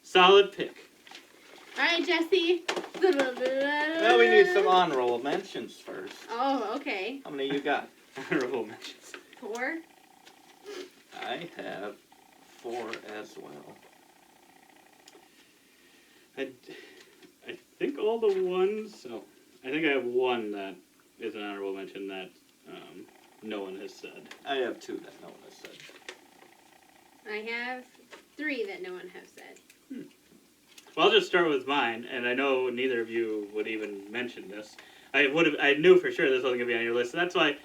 Solid pick. All right, Jesse. Well, we need some honorable mentions first. Oh, okay. How many you got? Honorable mentions. 4. I have 4 as well. I think all the ones. Oh, I think I have one that is an honorable mention that no one has said. I have 2 that no one has said. I have 3 that no one has said. Well, I'll just start with mine, and I know neither of you would even mention this. I knew for sure this wasn't gonna be on your list, so that's why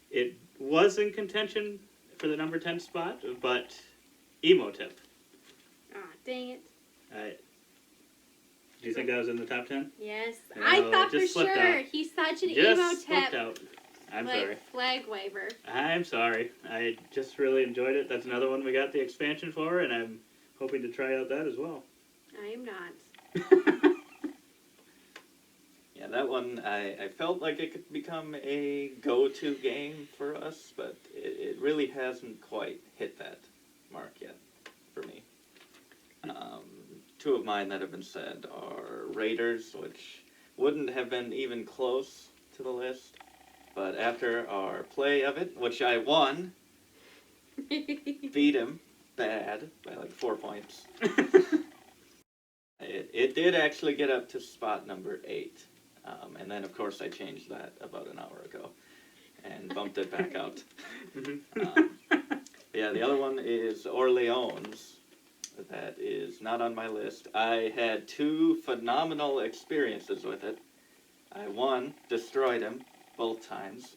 it was in contention for the number 10 spot. But Emotip. Aw, dang it. Do you think that was in the top 10? Yes. No, I thought for just slipped sure. out. He's such an Just emo slipped tip. out. I'm like sorry. flag waver. I'm sorry. I just really enjoyed it. That's another one we got the expansion for, and I'm hoping to try out that as well. I am not. Yeah, that one, I felt like it could become a go-to game for us, but it really hasn't quite hit that mark yet for me. Two of mine that have been said are Raiders, which wouldn't have been even close to the list, but after our play of it, which I won, beat him bad by like 4 points. It did actually get up to spot number 8. And then, of course, I changed that about an hour ago and bumped it back out. Yeah, the other one is Orleans. That is not on my list. I had 2 phenomenal experiences with it. I, one, destroyed him both times.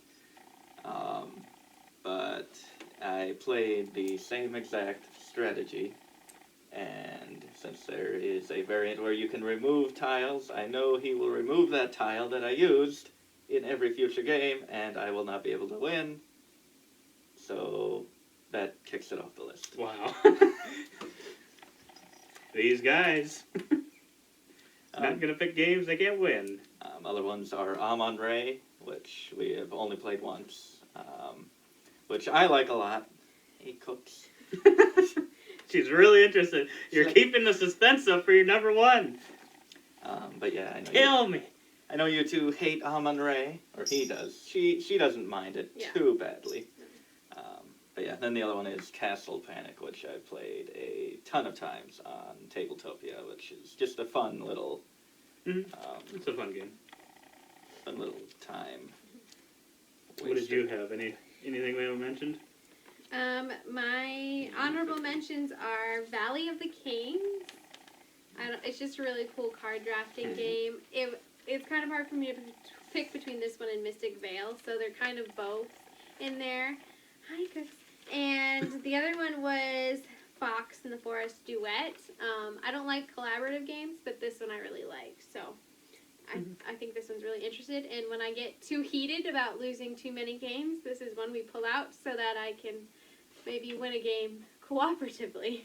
But I played the same exact strategy. And since there is a variant where you can remove tiles, I know he will remove that tile that I used in every future game, and I will not be able to win. So that kicks it off the list. Wow. These guys. Not going to pick games they can't win. Other ones are Amon-Ra, which we have only played once, which I like a lot. He cooks. She's really interested. You're keeping the suspense up for your number 1. But yeah, I know Kill me. I know you two hate Amon-Ra, or he does. She doesn't mind it too badly. But yeah, then the other one is Castle Panic, which I've played a ton of times on Tabletopia, which is just a fun little... It's a fun game. Fun little time. What did you have? Anything we haven't mentioned? My honorable mentions are Valley of the Kings. It's just a really cool card drafting game. It's kind of hard for me to pick between this one and Mystic Vale, so they're kind of both in there. Hi, Chris. And the other one was Fox and the Forest Duet. I don't like collaborative games, but this one I really like. So I think this one's really interested. And when I get too heated about losing too many games, this is one we pull out so that I can maybe win a game cooperatively.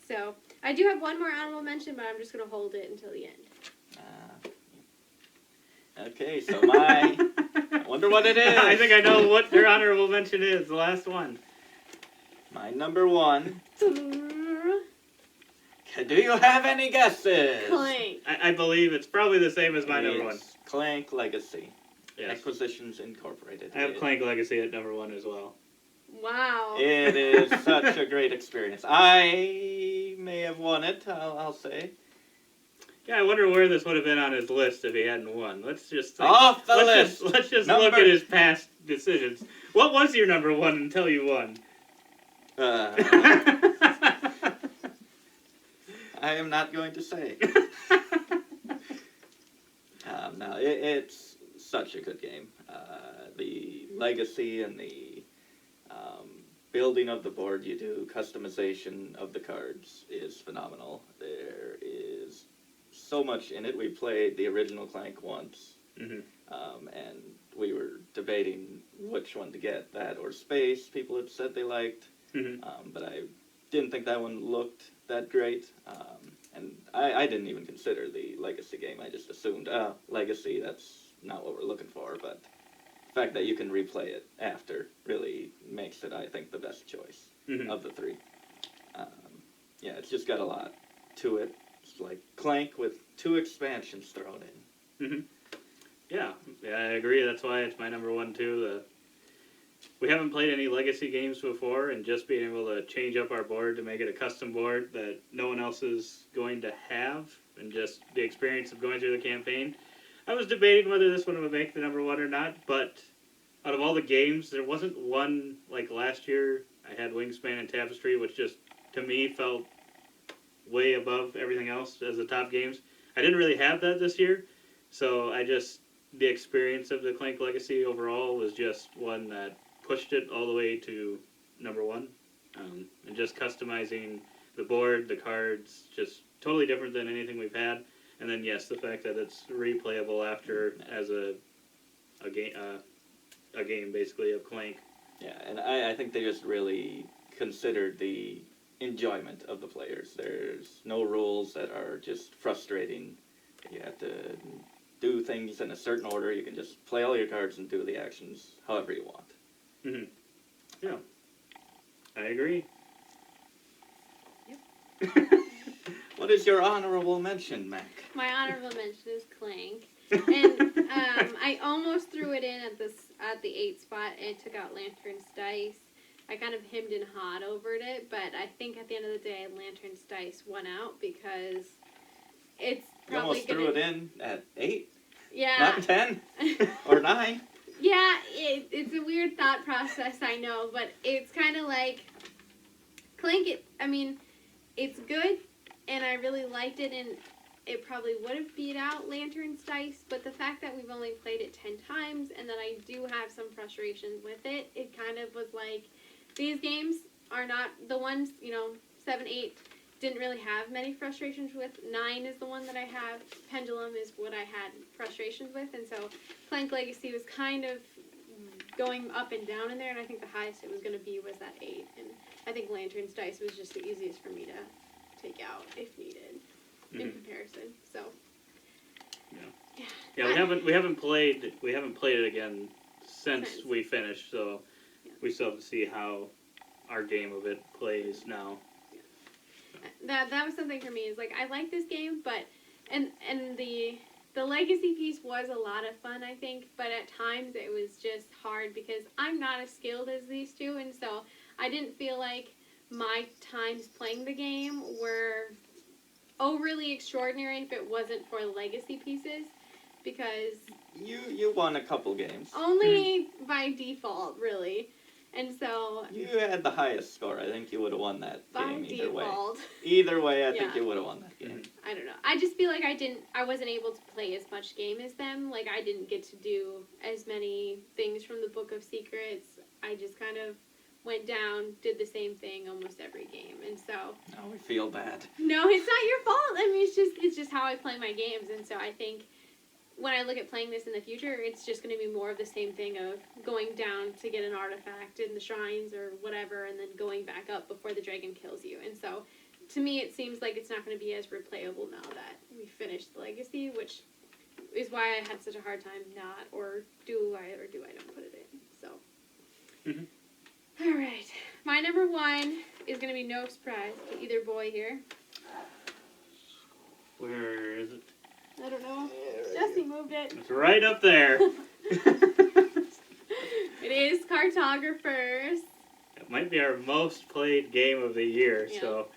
So I do have one more honorable mention, but I'm just going to hold it until the end. Okay, so I wonder what it is. I think I know what your honorable mention is, the last one. My number 1. Do you have any guesses? Clank. I believe it's probably the same as my number 1. Clank Legacy. Yes. Acquisitions Incorporated. I have Clank Legacy at number 1 as well. Wow. It is such a great experience. I may have won it, I'll say. Yeah, I wonder where this would have been on his list if he hadn't won. Let's just think. Off the list. Let's just look at his past decisions. What was your number 1 until you won? I am not going to say. No, it's such a good game. The legacy and the building of the board you do, customization of the cards is phenomenal. There is so much in it. We played the original Clank once, and we were debating which one to get, that or Space. People had said they liked, but I didn't think that one looked that great. And I didn't even consider the Legacy game. I just assumed, Legacy, that's not what we're looking for. But the fact that you can replay it after really makes it, I think, the best choice of the 3. Yeah, it's just got a lot to it. It's like Clank with 2 expansions thrown in. Yeah, I agree. That's why it's my number 1, too. We haven't played any Legacy games before, and just being able to change up our board to make it a custom board that no one else is going to have, and just the experience of going through the campaign. I was debating whether this one would make the number 1 or not, but out of all the games, there wasn't one, like last year, I had Wingspan and Tapestry, which just, to me, felt way above everything else as the top games. I didn't really have that this year, so the experience of the Clank Legacy overall was just one that pushed it all the way to number 1. And just customizing the board, the cards, just totally different than anything we've had. And then, yes, the fact that it's replayable after as a game basically of Clank. Yeah, and I think they just really considered the enjoyment of the players. There's no rules that are just frustrating. You have to do things in a certain order. You can just play all your cards and do the actions however you want. Mm-hmm. Yeah, I agree. Yep. What is your honorable mention, Mac? My honorable mention is Clank. And I almost threw it in at the 8 spot and took out Lantern's Dice. I kind of hemmed and hawed over it, but I think at the end of the day, Lantern's Dice won out because it's You probably almost threw it in at 8, Yeah. not 10 or 9. Yeah, it's a weird thought process, I know, but it's kind of like Clank. It's good, and I really liked it, and it probably would have beat out Lantern's Dice, but the fact that we've only played it 10 times and that I do have some frustrations with it, it kind of was like, these games are not the ones, 7, 8, didn't really have many frustrations with. 9 is the one that I have. Pendulum is what I had frustrations with, and so Clank Legacy was kind of going up and down in there, and I think the highest it was going to be was that 8, and I think Lantern's Dice was just the easiest for me to take out if needed in comparison. So Yeah, we haven't played it again since we finished, so we still have to see how our game of it plays now. that was something for me, is like, I like this game, but and the legacy piece was a lot of fun, I think, but at times it was just hard because I'm not as skilled as these two, and so I didn't feel like my times playing the game were overly extraordinary if it wasn't for legacy pieces, because You won a couple games. only by default, really. And so You had the highest score. I think you would have won that by game either way. default, Either way, I think Yeah. you would have won that game. I don't know. I just feel like I wasn't able to play as much game as them. Like, I didn't get to do as many things from the Book of Secrets. I just kind of went down, did the same thing almost every game. And so, Now we feel bad. no, it's not your fault. I mean, it's just how I play my games. And so I think when I look at playing this in the future, it's just going to be more of the same thing of going down to get an artifact in the shrines or whatever, and then going back up before the dragon kills you. And so, to me, it seems like it's not going to be as replayable now that we finished the legacy, which is why I had such a hard time not, or do I don't put it in. So, All right, my number 1 is going to be no surprise to either boy here. Where is it? I don't know. Jesse moved it. It's right up there. It is Cartographers. It might be our most played game of the year, Yeah. so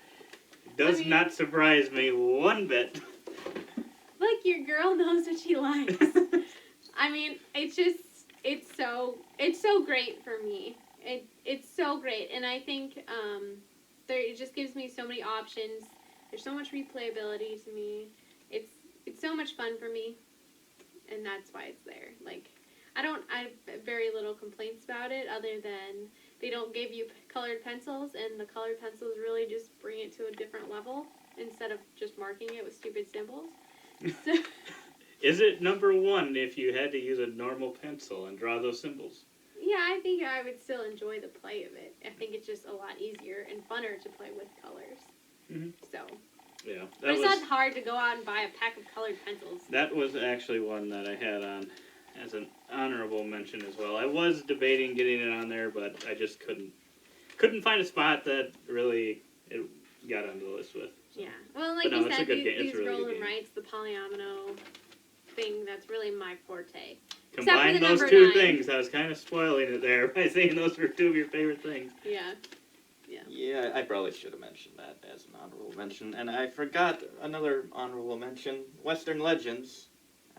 it does not surprise me one bit. Look, your girl knows what she likes. I mean, it's so great for me. It's so great, and I think it just gives me so many options. There's so much replayability to me. It's so much fun for me, and that's why it's there. Like, I have very little complaints about it, other than they don't give you colored pencils, and the colored pencils really just bring it to a different level instead of just marking it with stupid symbols. So, Is it number 1 if you had to use a normal pencil and draw those symbols? yeah, I think I would still enjoy the play of it. I think it's just a lot easier and funner to play with colors. So, Yeah, but it's not hard to go out and buy a pack of colored pencils. that was actually one that I had on as an honorable mention as well. I was debating getting it on there, but I just couldn't find a spot that really it got on the list with. So. Yeah. Well, like But no, you it's a said, good game. It's these a really roll good and game. rights, the polyomino thing, that's really my forte. Combine the those number 2 9. things. I was kind of spoiling it there by saying those were 2 of your favorite things. Yeah. Yeah, I probably should have mentioned that as an honorable mention. And I forgot another honorable mention, Western Legends.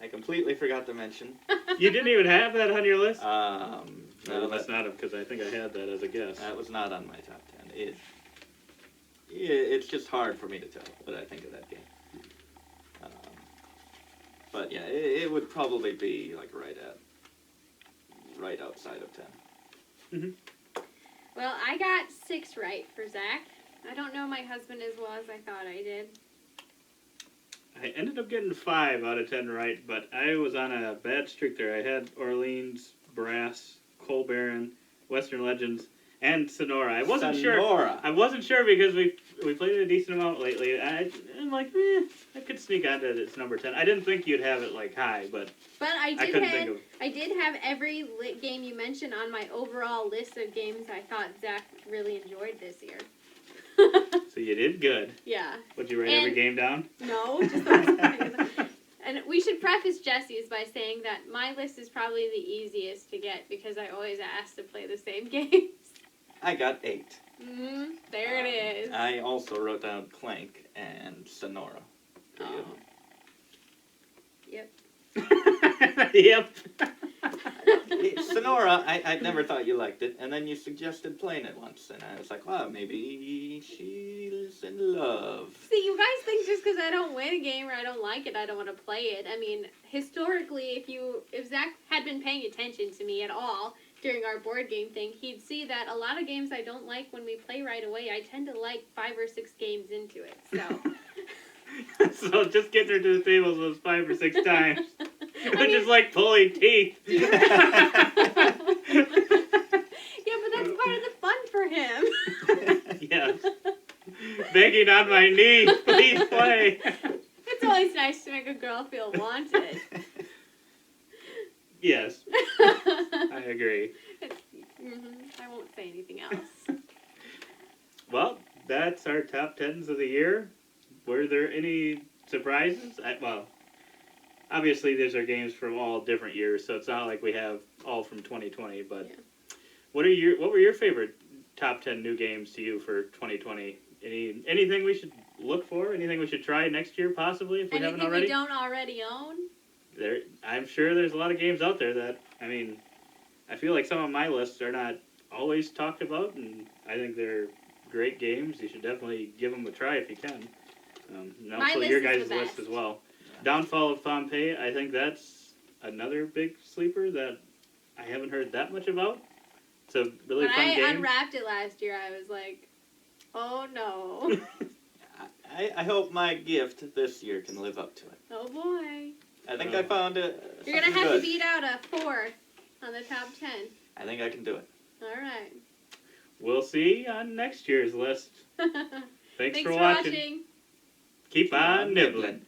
I completely forgot to mention. You didn't even have that on your list? No, No, that's not it, because I think I had that as a guess. that was not on my top 10. It's just hard for me to tell what I think of that game. But yeah, it would probably be like right outside of 10. Well, I got 6 right for Zach. I don't know my husband as well as I thought I did. I ended up getting 5 out of 10 right, but I was on a bad streak there. I had Orleans, Brass, Coal Baron, Western Legends, And Sonora. I wasn't sure. Sonora. I wasn't sure because we played it a decent amount lately. I'm like, I could sneak onto its number 10. I didn't think you'd have it like high, but I couldn't think of. did have every game you mentioned on my overall list of games I thought Zach really enjoyed this year. So you did good. Yeah. Would you write every game down? No, just the And we should preface Jesse's by saying that my list is probably the easiest to get because I always ask to play the same games. I got 8. There it is. I also wrote down Clank and Sonora. For you. Yep. Yep. Sonora, I never thought you liked it, and then you suggested playing it once, and I was like, wow, maybe she's in love. See, you guys think just because I don't win a game or I don't like it, I don't want to play it. I mean, historically, if Zach had been paying attention to me at all during our board game thing, he'd see that a lot of games I don't like when we play right away, I tend to like 5 or 6 games into it, so... So just getting her to the tables was 5 or 6 times. Which is like pulling teeth. Yeah, but that's part of the fun for him. Yes. Begging on my knees, please play. It's always nice to make a girl feel wanted. Yes, I agree. I won't say anything else. Well, that's our top 10s of the year. Were there any surprises? Well, obviously these are games from all different years, so it's not like we have all from 2020. But Yeah. what were your favorite top 10 new games to you for 2020? Anything we should look for? Anything we should try next year, possibly, if we haven't already? Anything we don't already own? I'm sure there's a lot of games out there that, I feel like some of my lists are not always talked about, and I think they're great games. You should definitely give them a try if you can. And also list your is the guys' list best. as well. Downfall of Pompeii, I think that's another big sleeper that I haven't heard that much about. It's a really When fun I game. unwrapped it last year, I was like, oh no. I hope my gift this year can live up to it. Oh boy. I think I found it. You're going to have to beat out a 4 on the top 10. I think I can do it. All right. We'll see on next year's list. Thanks Thanks for watching. Keep on nibbling.